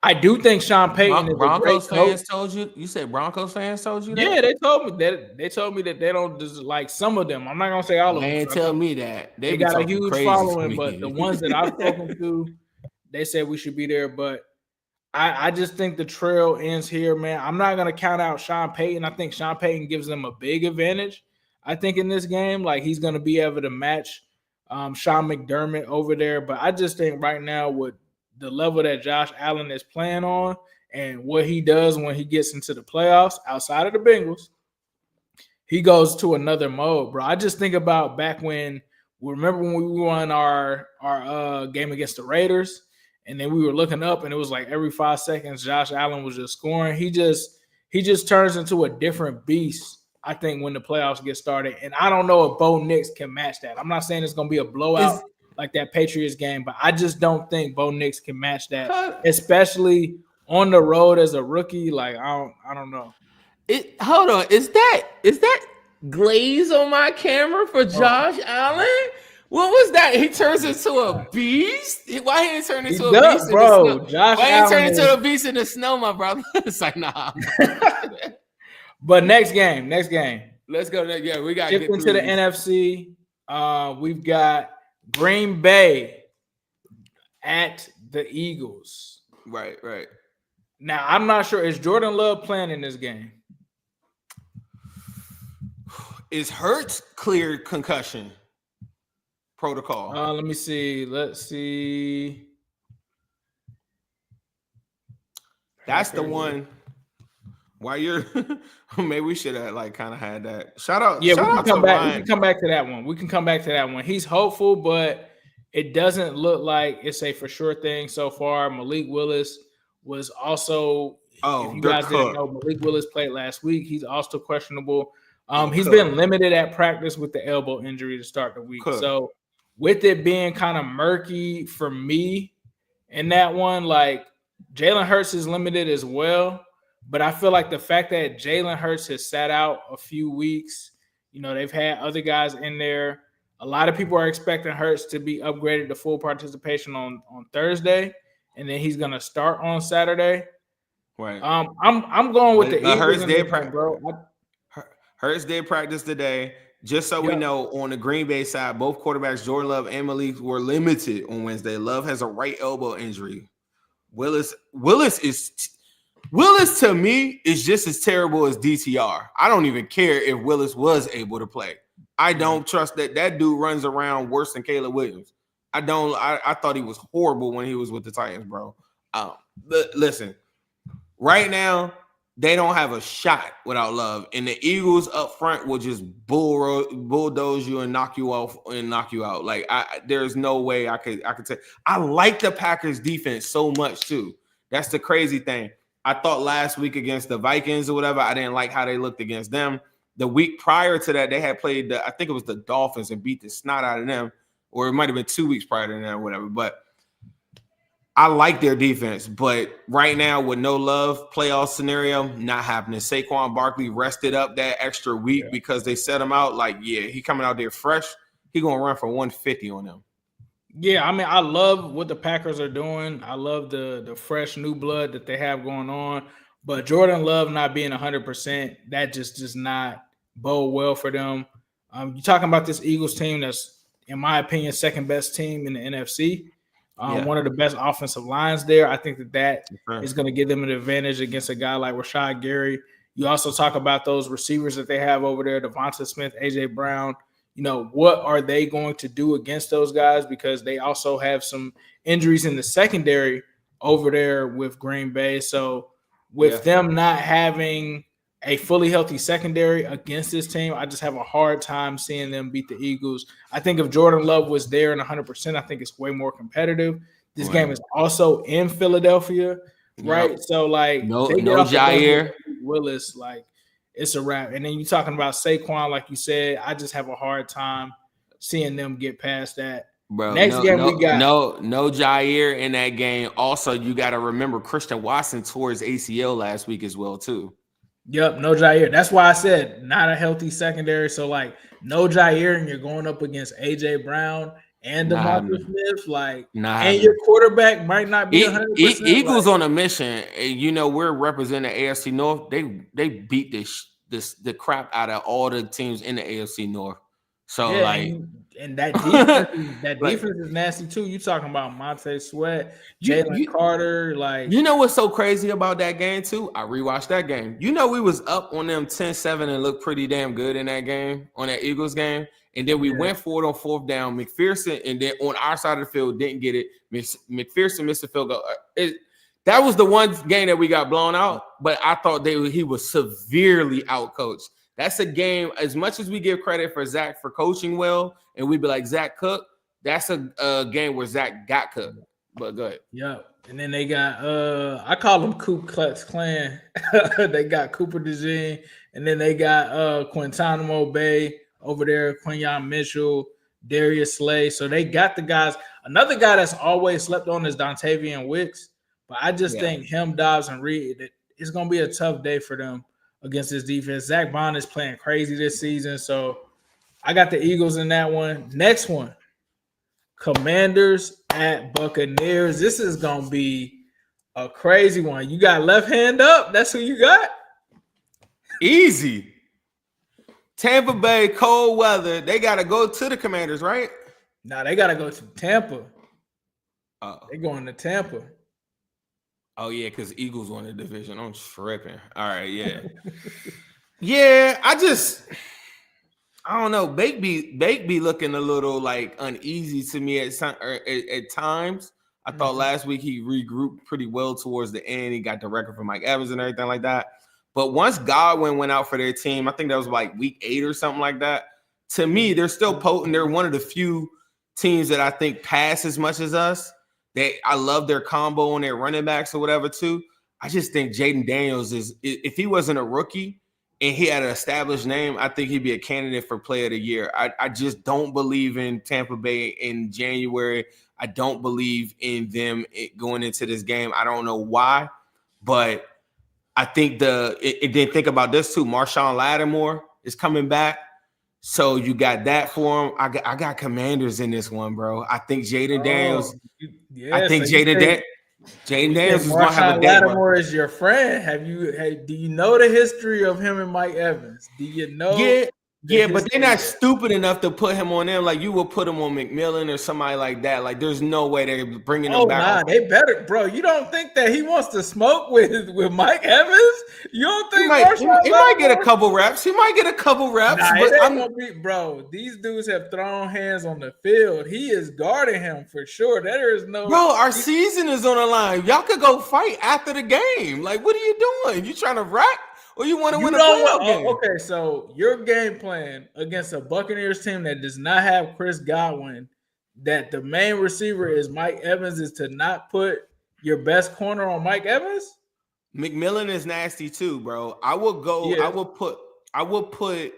I do think Sean Payton is Broncos fans told you. You said Broncos fans told you that? Yeah, they told me that. They told me that they don't like some of them. I'm not gonna say all of them. They didn't tell me that. They got a huge following, but the ones that I've spoken to, they said we should be there. But I just think the trail ends here, man. I'm not going to count out Sean Payton. I think Sean Payton gives them a big advantage. I think in this game, like he's going to be able to match Sean McDermott over there. But I just think right now with the level that Josh Allen is playing on and what he does when he gets into the playoffs outside of the Bengals, he goes to another mode, bro. I just think about back when remember when we won our game against the Raiders. And then we were looking up, and it was like every 5 seconds, Josh Allen was just scoring. He just turns into a different beast, I think, when the playoffs get started. And I don't know if Bo Nix can match that. I'm not saying it's going to be a blowout like that Patriots game, but I just don't think Bo Nix can match that, especially on the road as a rookie. Like I don't know. Hold on, is that glaze on my camera for Josh Allen? What was that? He turns into a beast? Why he didn't turn into a beast bro, in the snow? Josh Why he turn into a beast in the snow, my brother? It's like, nah. But next game. Let's go. Yeah, we got to get into the NFC. We've got Green Bay at the Eagles. Right. Now, I'm not sure. Is Jordan Love playing in this game? Is Hurts cleared concussion protocol? Let me see. Let's see. That's the one. While you're, maybe we should have like kind of had that. Shout out We can to come back. Ryan. We can come back to that one. He's hopeful, but it doesn't look like it's a for sure thing so far. Malik Willis was also. If you guys didn't know, Malik Willis played last week. He's also questionable. He's been limited at practice with the elbow injury to start the week. So with it being kind of murky for me in that one, like Jalen Hurts is limited as well. But I feel like the fact that Jalen Hurts has sat out a few weeks, they've had other guys in there. A lot of people are expecting Hurts to be upgraded to full participation on Thursday, and then he's gonna start on Saturday. Right. I'm going with the Eagles. Hurts did practice, bro. Hurts did practice today. Just so we know, on the Green Bay side, both quarterbacks, Jordan Love and Malik, were limited on Wednesday. Love has a right elbow injury. Willis to me is just as terrible as DTR. I don't even care if Willis was able to play. I don't trust that dude runs around worse than Caleb Williams. I thought he was horrible when he was with the Titans, bro. Listen, right now they don't have a shot without Love, and the Eagles up front will just bulldoze you and knock you off and knock you out. Like there's no way I could say I like the Packers defense so much too. That's the crazy thing. I thought last week against the Vikings or whatever, I didn't like how they looked against them. The week prior to that, they had played I think it was the Dolphins and beat the snot out of them, or it might have been 2 weeks prior to that or whatever. But I like their defense. But right now, with no Love playoff scenario, not happening. Saquon Barkley rested up that extra week because they set him out. Like, he coming out there fresh. He going to run for 150 on them. Yeah, I mean, I love what the Packers are doing. I love the fresh new blood that they have going on. But Jordan Love not being 100%, that just does not bode well for them. You're talking about this Eagles team that's, in my opinion, second best team in the NFC. One of the best offensive lines there. I think that is going to give them an advantage against a guy like Rashad Gary. You also talk about those receivers that they have over there, Devonta Smith, A.J. Brown. What are they going to do against those guys? Because they also have some injuries in the secondary over there with Green Bay. So with them not having a fully healthy secondary against this team, I just have a hard time seeing them beat the Eagles. I think if Jordan Love was there and 100%, I think it's way more competitive. This game is also in Philadelphia, right? So, like, no Jair Willis, like, it's a wrap. And then you're talking about Saquon, like you said, I just have a hard time seeing them get past that. Bro, we got no Jair in that game. Also, you got to remember Christian Watson tore his ACL last week as well, too. Yep, no Jair. That's why I said not a healthy secondary. So, like, no Jair, and you're going up against A.J. Brown and DeMarcus Smith. Like, and your quarterback might not be 100%. Eagles on a mission. We're representing the AFC North. They beat the crap out of all the teams in the AFC North. So, and that defense is nasty too. You talking about Monte Sweat, Jalen Carter, like what's so crazy about that game too? I rewatched that game. We was up on them 10-7 and looked pretty damn good in that game, on that Eagles game. And then we went for it on fourth down. McPherson, and then on our side of the field, didn't get it. McPherson missed the field goal. That was the one game that we got blown out, but I thought he was severely outcoached. That's a game, as much as we give credit for Zach for coaching well, and we'd be like, Zach cooked, that's a game where Zach got cooked. But go ahead. Yeah. And then they got, I call them Ku Klux Klan. They got Cooper DeJean, and then they got Guantanamo Bay over there, Quinyon Mitchell, Darius Slay. So they got the guys. Another guy that's always slept on is Dontavian Wicks. But I just think him, Dobbs, and Reed, it's going to be a tough day for them against this defense. Zach Bond is playing crazy this season. So I got the Eagles in that one. Next one, Commanders at Buccaneers. This is going to be a crazy one. You got left hand up. That's who you got? Easy. Tampa Bay, cold weather. They got to go to the Commanders, right? No, they got to go to Tampa. They're going to Tampa. Oh, yeah, because Eagles won the division. I'm tripping. All right, yeah. Yeah, I don't know. Bake be looking a little like uneasy to me at times. I thought last week he regrouped pretty well towards the end. He got the record for Mike Evans and everything like that. But once Godwin went out for their team, I think that was like week 8 or something like that. To me, they're still potent. They're one of the few teams that I think pass as much as us. I love their combo and their running backs or whatever too. I just think Jaden Daniels if he wasn't a rookie and he had an established name, I think he'd be a candidate for Player of the Year. I just don't believe in Tampa Bay in January. I don't believe in them going into this game. I don't know why, but I think then think about this too. Marshawn Lattimore is coming back. So you got that for him. I got Commanders in this one, bro. I think Jaden Daniels. I think Jaden Daniels is going to have a day. Lattimore is your friend. Do you know the history of him and Mike Evans? Do you know? Yeah, but they're not stupid enough to put him on them. Like you would put him on McMillan or somebody like that. Like there's no way they're bringing him back. They better, bro. You don't think that he wants to smoke with Mike Evans? You don't think he might get a couple reps? He might get a couple reps. But I'm gonna be, bro. These dudes have thrown hands on the field. He is guarding him for sure. There is no. Bro, our season is on the line. Y'all could go fight after the game. Like, what are you doing? You trying to rack? Or you want to win a playoff game? Okay, so your game plan against a Buccaneers team that does not have Chris Godwin, that the main receiver is Mike Evans, is to not put your best corner on Mike Evans? McMillan is nasty too, bro. I will go. Yeah. I will put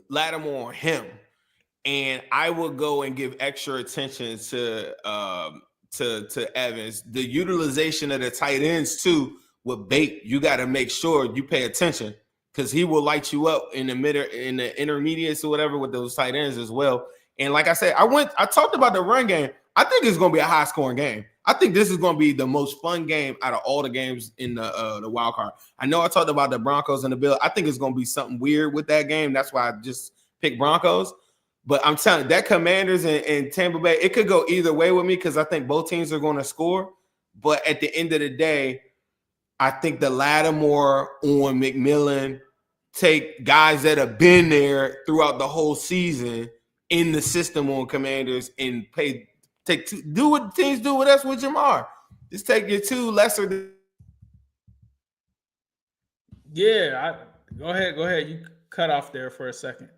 Lattimore on him, and I will go and give extra attention to Evans. The utilization of the tight ends too. With Bate, you got to make sure you pay attention because he will light you up in the intermediates or whatever with those tight ends as well. And like I said, I talked about the run game. I think it's going to be a high scoring game. I think this is going to be the most fun game out of all the games in the wild card. I know I talked about the Broncos and the Bills. I think it's going to be something weird with that game. That's why I just picked Broncos. But I'm telling you, that Commanders and Tampa Bay, it could go either way with me because I think both teams are going to score. But at the end of the day, I think the Lattimore on McMillan take guys that have been there throughout the whole season in the system on Commanders and do what teams do with us with Jamar. Just take your two lesser. Go ahead. You cut off there for a second.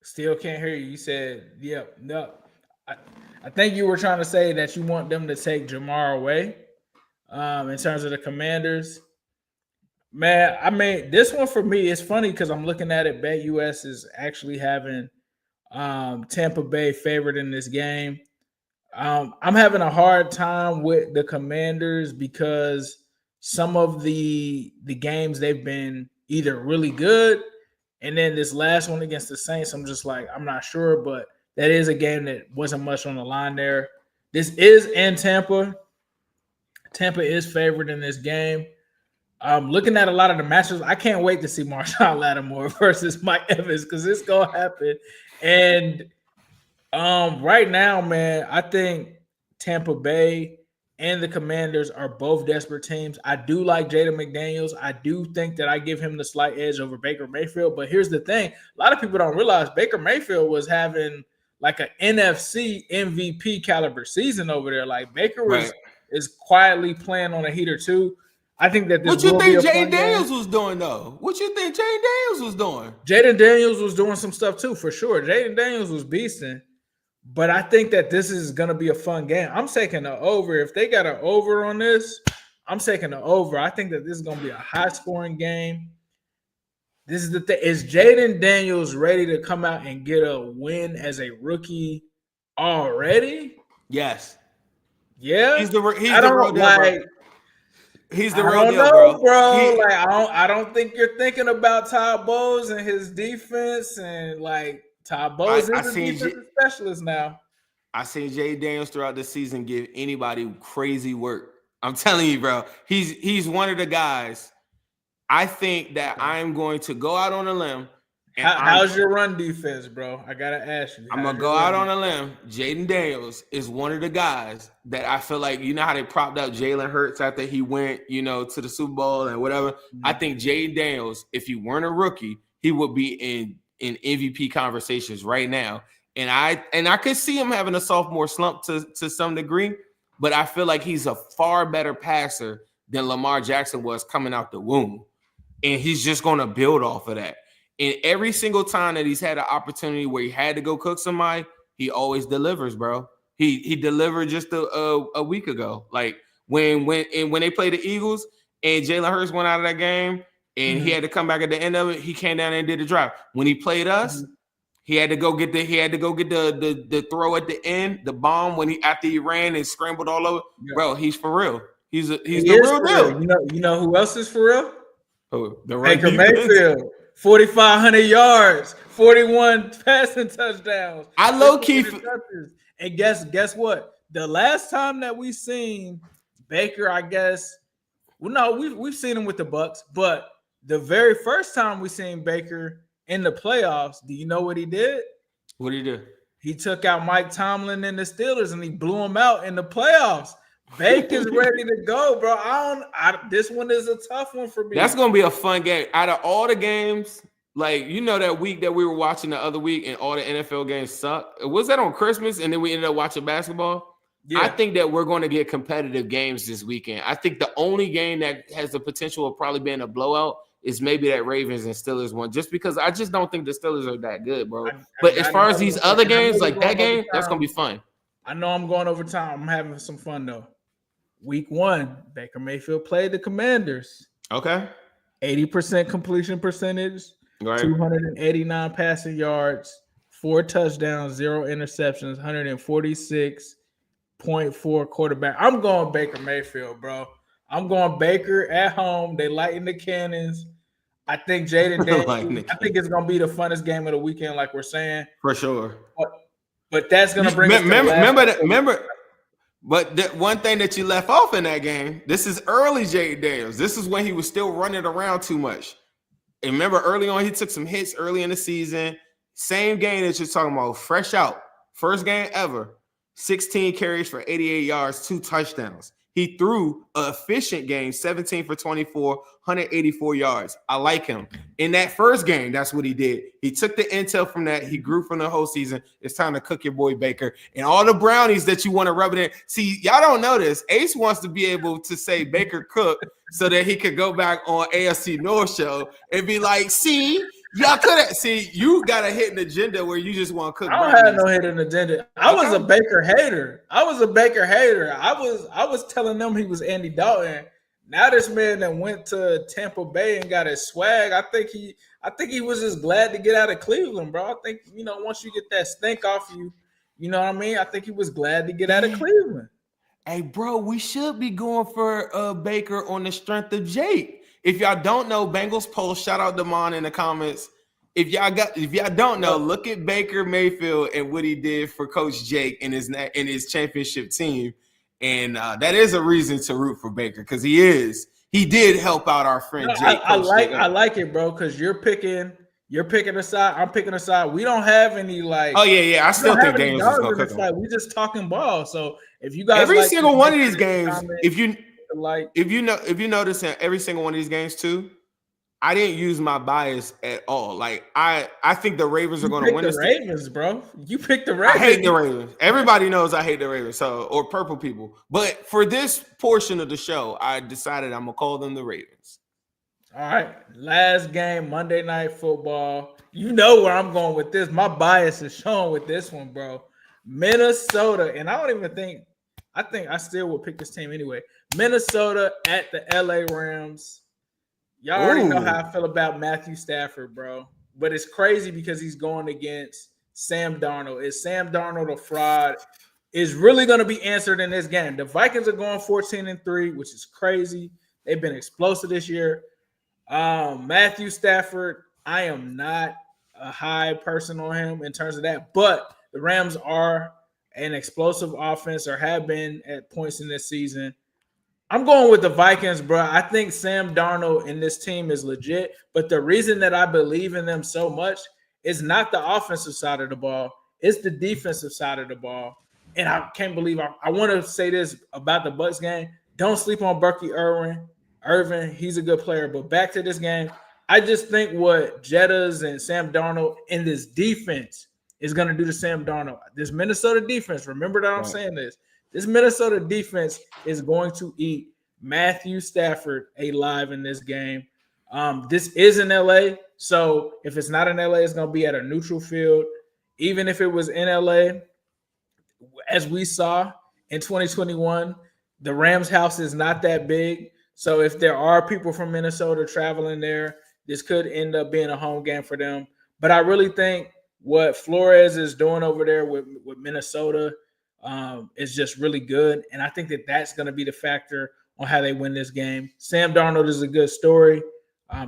Still can't hear you. You said, yep, no. I think you were trying to say that you want them to take Jamar away in terms of the Commanders. Man, I mean, this one for me is funny because I'm looking at it. BETUS is actually having Tampa Bay favored in this game. I'm having a hard time with the Commanders because some of the games they've been either really good, and then this last one against the Saints, I'm just like, I'm not sure, but that is a game that wasn't much on the line there. This is in Tampa. Tampa is favored in this game. Looking at a lot of the matchups, I can't wait to see Marshawn Lattimore versus Mike Evans because it's going to happen. And right now, man, I think Tampa Bay and the Commanders are both desperate teams. I do like Jaden McDaniels. I do think that I give him the slight edge over Baker Mayfield. But here's the thing. A lot of people don't realize Baker Mayfield was having like an NFC MVP caliber season over there. Like Baker is quietly playing on a heater too. I think that this What you think Jaden Daniels was doing though? What you think Jaden Daniels was doing? Jaden Daniels was doing some stuff too, for sure. Jaden Daniels was beasting. But I think that this is going to be a fun game. I'm taking the over. If they got an over on this, I'm taking the over. I think that this is going to be a high-scoring game. This is the thing. Is Jaden Daniels ready to come out and get a win as a rookie already? Yes. Yeah? He's the real deal, bro. He's the real deal, bro. I don't think you're thinking about Todd Bowles and his defense and like Todd Bowles is a defensive specialist now. I seen Jay Daniels throughout the season give anybody crazy work. I'm telling you, bro. He's one of the guys. I think that I'm going to go out on a limb How's your run defense, bro? I gotta ask you. I'm gonna go out on a limb. Jaden Daniels is one of the guys that I feel like, you know how they propped up Jalen Hurts after he went, to the Super Bowl and whatever. Mm-hmm. I think Jaden Daniels, if he weren't a rookie, he would be in MVP conversations right now. And I could see him having a sophomore slump to some degree, but I feel like he's a far better passer than Lamar Jackson was coming out the womb. And he's just gonna build off of that. And every single time that he's had an opportunity where he had to go cook somebody, he always delivers, bro. He delivered just a week ago. Like when they played the Eagles and Jalen Hurts went out of that game and he had to come back at the end of it, he came down and did the drive. When he played us, he had to go get the throw at the end, the bomb after he ran and scrambled all over. Yeah. Bro, he's for real. He's the real deal. You know who else is for real? Baker Mayfield. 4,500 yards, 41 passing touchdowns. I low-key. And guess what? The last time that we seen Baker, I guess, well, no, we've seen him with the Bucks, but the very first time we seen Baker in the playoffs, do you know what he did? What did he do? He took out Mike Tomlin and the Steelers, and he blew him out in the playoffs. Baker's ready to go, bro. This one is a tough one for me. That's gonna be a fun game. Out of all the games, like that week that we were watching the other week, and all the NFL games suck. Was that on Christmas? And then we ended up watching basketball. Yeah. I think that we're going to get competitive games this weekend. I think the only game that has the potential of probably being a blowout is maybe that Ravens and Steelers one, just because I just don't think the Steelers are that good, bro. But as far as these other games, like that game, that's gonna be fun. I know I'm going over time. I'm having some fun though. Week 1, Baker Mayfield played the Commanders. Okay. 80% completion percentage, right. 289 passing yards, 4 touchdowns, 0 interceptions, 146.4 quarterback. I'm going Baker Mayfield, bro. I'm going Baker at home. They lighten the cannons. I think Jaden Daniels, I think it's going to be the funnest game of the weekend, like we're saying. For sure. But that's going to bring us remember. But the one thing that you left off in that game, this is early Jaden Daniels. This is when he was still running around too much. And remember, early on, he took some hits early in the season. Same game that you're talking about, fresh out. First game ever. 16 carries for 88 yards, 2 touchdowns. He threw an efficient game, 17 for 24, 184 yards. I like him. In that first game, that's what he did. He took the intel from that. He grew from the whole season. It's time to cook your boy Baker. And all the brownies that you want to rub it in. See, y'all don't know this. Ace wants to be able to say Baker cook so that he could go back on AFC North show and be like, see, y'all could have. See, you got a hidden agenda where you just want to cook. I don't have no hidden agenda. I was a Baker hater. I was telling them he was Andy Dalton. Now this man that went to Tampa Bay and got his swag. I think he was just glad to get out of Cleveland, bro. I think once you get that stink off you, you know what I mean. I think he was glad to get out of Cleveland. Hey, bro, we should be going for Baker on the strength of Jake. If y'all don't know, Bengals poll, shout out Damon in the comments. If y'all don't know, look at Baker Mayfield and what he did for Coach Jake and his championship team. And that is a reason to root for Baker because he did help out our friend Jake. I like it, bro, because you're picking a side. I'm picking a side. We don't have any like. Oh yeah. I still think Daniels is gonna cook him. We just talking ball. So if you guys every single one of these games, if you notice in every single one of these games too, I didn't use my bias at all. Like I think the Ravens are going to win this. Ravens, bro. You picked the Ravens. I hate the Ravens. Everybody knows I hate the Ravens. Or purple people. But for this portion of the show, I decided I'm gonna call them the Ravens. All right, last game, Monday Night Football. You know where I'm going with this. My bias is shown with this one, bro. Minnesota, and I think I still would pick this team anyway. Minnesota at the LA Rams. Y'all already know how I feel about Matthew Stafford, bro. But it's crazy because he's going against Sam Darnold. Is Sam Darnold a fraud? Is really going to be answered in this game. The Vikings are going 14-3, which is crazy. They've been explosive this year. Matthew Stafford, I am not a high person on him in terms of that. But the Rams are an explosive offense or have been at points in this season. I'm going with the Vikings, bro. I think Sam Darnold and this team is legit. But the reason that I believe in them so much is not the offensive side of the ball, it's the defensive side of the ball. And I can't believe I want to say this about the Bucks game. Don't sleep on Bucky Irvin. He's a good player. But back to this game, I just think what Jettas and Sam Darnold in this defense is going to do to Sam Darnold. This Minnesota defense, remember that I'm saying this. This Minnesota defense is going to eat Matthew Stafford alive in this game. This is in LA, so if it's not in LA, it's going to be at a neutral field. Even if it was in LA, as we saw in 2021, the Rams house is not that big. So if there are people from Minnesota traveling there, this could end up being a home game for them. But I really think what Flores is doing over there with Minnesota is just really good. And I think that that's going to be the factor on how they win this game. Sam Darnold is a good story.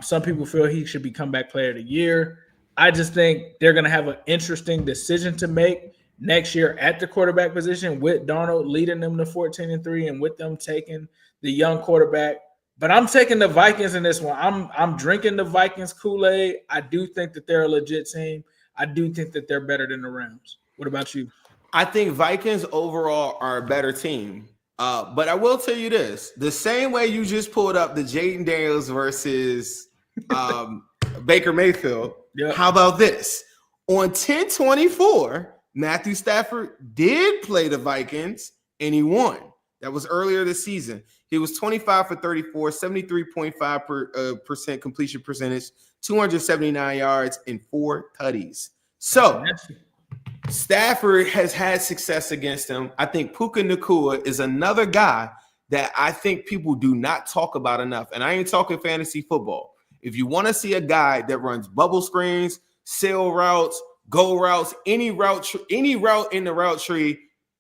Some people feel he should be comeback player of the year. I just think they're going to have an interesting decision to make next year at the quarterback position with Darnold leading them to 14-3 and with them taking the young quarterback. But I'm taking the Vikings in this one. I'm drinking the Vikings Kool-Aid. I do think that they're a legit team. I do think that they're better than the Rams. What about you? I think Vikings overall are a better team. But I will tell you this. The same way you just pulled up the Jaden Daniels versus Baker Mayfield, yep. How about this? On 10-24, Matthew Stafford did play the Vikings, and he won. That was earlier this season. He was 25 for 34, 73.5% completion percentage, 279 yards, and 4 tutties. So Stafford has had success against him. I think Puka Nacua is another guy that I think people do not talk about enough. And I ain't talking fantasy football. If you want to see a guy that runs bubble screens, sail routes, go routes, any route in the route tree,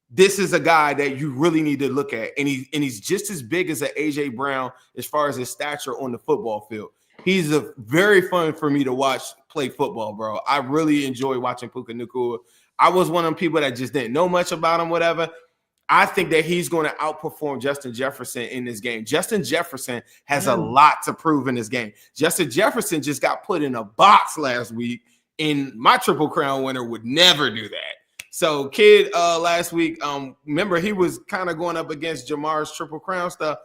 this is a guy that you really need to look at. And he's just as big as an AJ Brown as far as his stature on the football field. He's a very fun for me to watch play football, bro. I really enjoy watching Puka Nacua. I was one of them people that just didn't know much about him, whatever. I think that he's going to outperform Justin Jefferson in this game. Justin Jefferson has a lot to prove in this game. Justin Jefferson just got put in a box last week, and my Triple Crown winner would never do that. So, kid, last week, remember he was kind of going up against Jamar's Triple Crown stuff.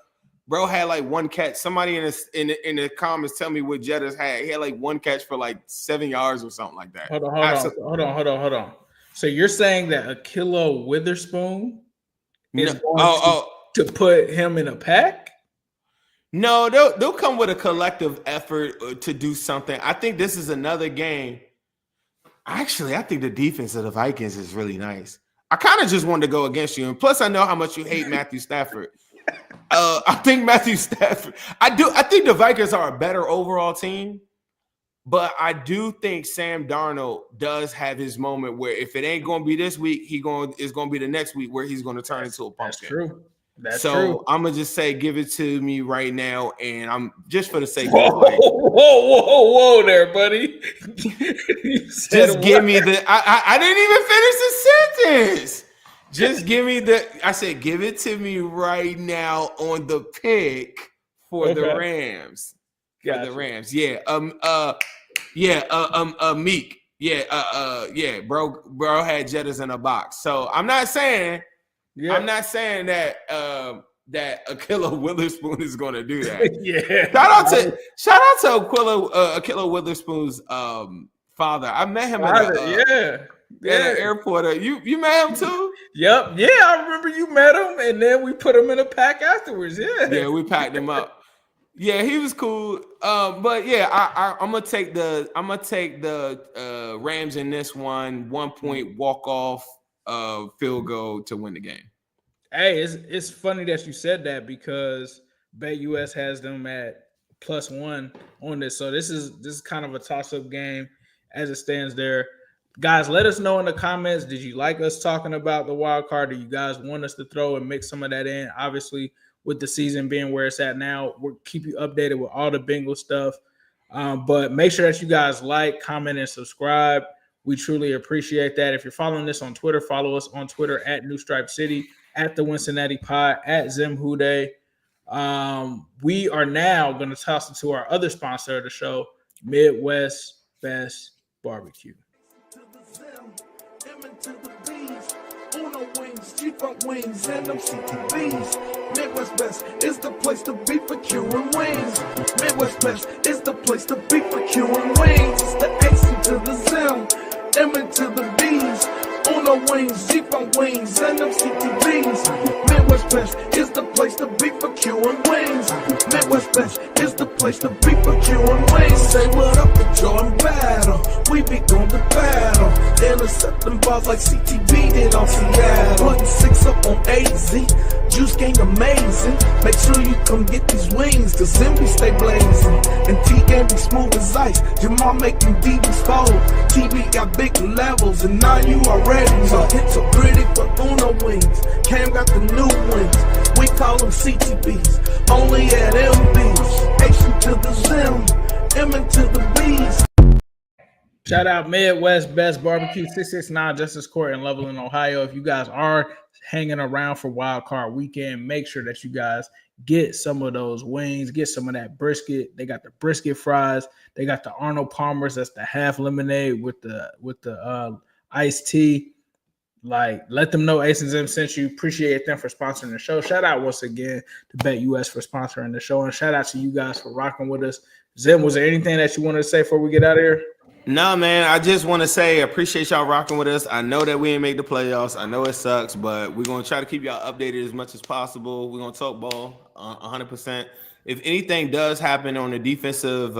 Bro had like one catch. Somebody in the comments tell me what Jettas had. He had like one catch for like 7 yards or something like that. Hold on. So you're saying that Ahkello Witherspoon is going to put him in a pack? No, they'll come with a collective effort to do something. I think this is another game. Actually, I think the defense of the Vikings is really nice. I kind of just wanted to go against you. And plus, I know how much you hate Matthew Stafford. I think Matthew Stafford. I think the Vikings are a better overall team. But I do think Sam Darnold does have his moment where if it ain't going to be this week, it's going to be the next week where he's going to turn into a pumpkin. That's true. That's true. I'm going to just say give it to me right now, and I'm just for the sake of whoa there, buddy. Just give me the – I didn't even finish the sentence. Just give me I said give it to me right now on the pick for the Rams. Gotcha. For the Rams. Yeah. Meek. Yeah, bro had Jettas in a box. So I'm not saying that that Ahkello Witherspoon is going to do that. Yeah. Shout out to Ahkello Witherspoon's father. I met him at the airport. You met him too? Yep. Yeah, I remember you met him, and then we put him in a pack afterwards. Yeah, we packed him up. Yeah, he was cool. But yeah, I'm gonna take the Rams in this 1 point walk off field goal to win the game. Hey, it's funny that you said that because BetUS has them at +1 on this. So this is kind of a toss-up game as it stands there. Guys, let us know in the comments. Did you like us talking about the wild card? Do you guys want us to throw and mix some of that in? Obviously, with the season being where it's at now, we'll keep you updated with all the Bengals stuff. But make sure that you guys like, comment, and subscribe. We truly appreciate that. If you're following this on Twitter, follow us on Twitter at New Stripe City, at the Wincinnati Pod, at Zim Hude. We are now going to toss it to our other sponsor of the show, Midwest Best Barbecue. G-Funk wings and them CTVs. Midwest Best is the place to be for queuing wings. Midwest Best is the place to be for queuing wings. It's the AC to the Zim, M to the B's. Uno wings, G-Funk wings and them CTVs. Midwest Best is the place to be for queuing wings. Midwest Best is the place to be for queuing wings. Say what up with Jordan Battle. We be going to battle. Intercepting balls like CTV did on Seattle. Putting 6 up on AZ. Juice game amazing. Make sure you come get these wings, cause then we stay blazing. And T-Game be smooth as ice. Jamal making DBs fold. TV got big levels, and now you already know. It's so pretty for Uno wings. Cam got the new wings. We call them CTBs. Only at MBs. H to the Zim. M to the B's. Shout out Midwest Best Barbecue, 669 Justice Court in Levelland, Ohio. If you guys are hanging around for Wildcard Weekend, make sure that you guys get some of those wings, get some of that brisket. They got the brisket fries. They got the Arnold Palmer's. That's the half lemonade with the iced tea. Like, let them know Ace and Zim sent you. Appreciate them for sponsoring the show. Shout out once again to BetUS for sponsoring the show, and shout out to you guys for rocking with us. Zim, was there anything that you wanted to say before we get out of here? No, man, I just want to say I appreciate y'all rocking with us. I know that we didn't make the playoffs. I know it sucks, but we're going to try to keep y'all updated as much as possible. We're going to talk ball 100%. If anything does happen on the defensive,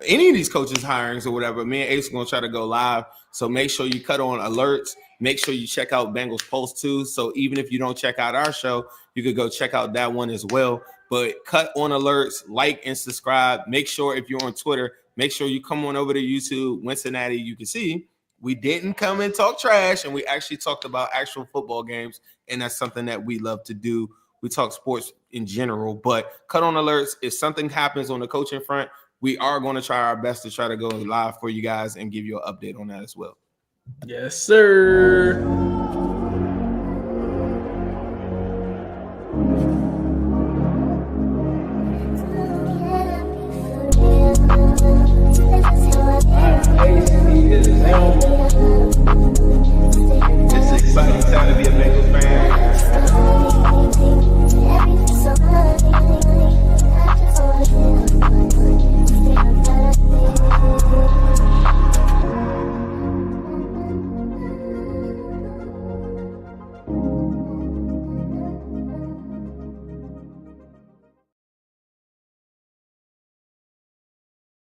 any of these coaches' hirings or whatever, me and Ace are going to try to go live. So make sure you cut on alerts. Make sure you check out Bengals Pulse too. So even if you don't check out our show, you could go check out that one as well. But cut on alerts, like and subscribe. Make sure if you're on Twitter, make sure you come on over to YouTube, Wincinnati. You can see we didn't come and talk trash, and we actually talked about actual football games, and that's something that we love to do. We talk sports in general, but cut on alerts. If something happens on the coaching front, we are going to try our best to try to go live for you guys and give you an update on that as well. Yes, sir.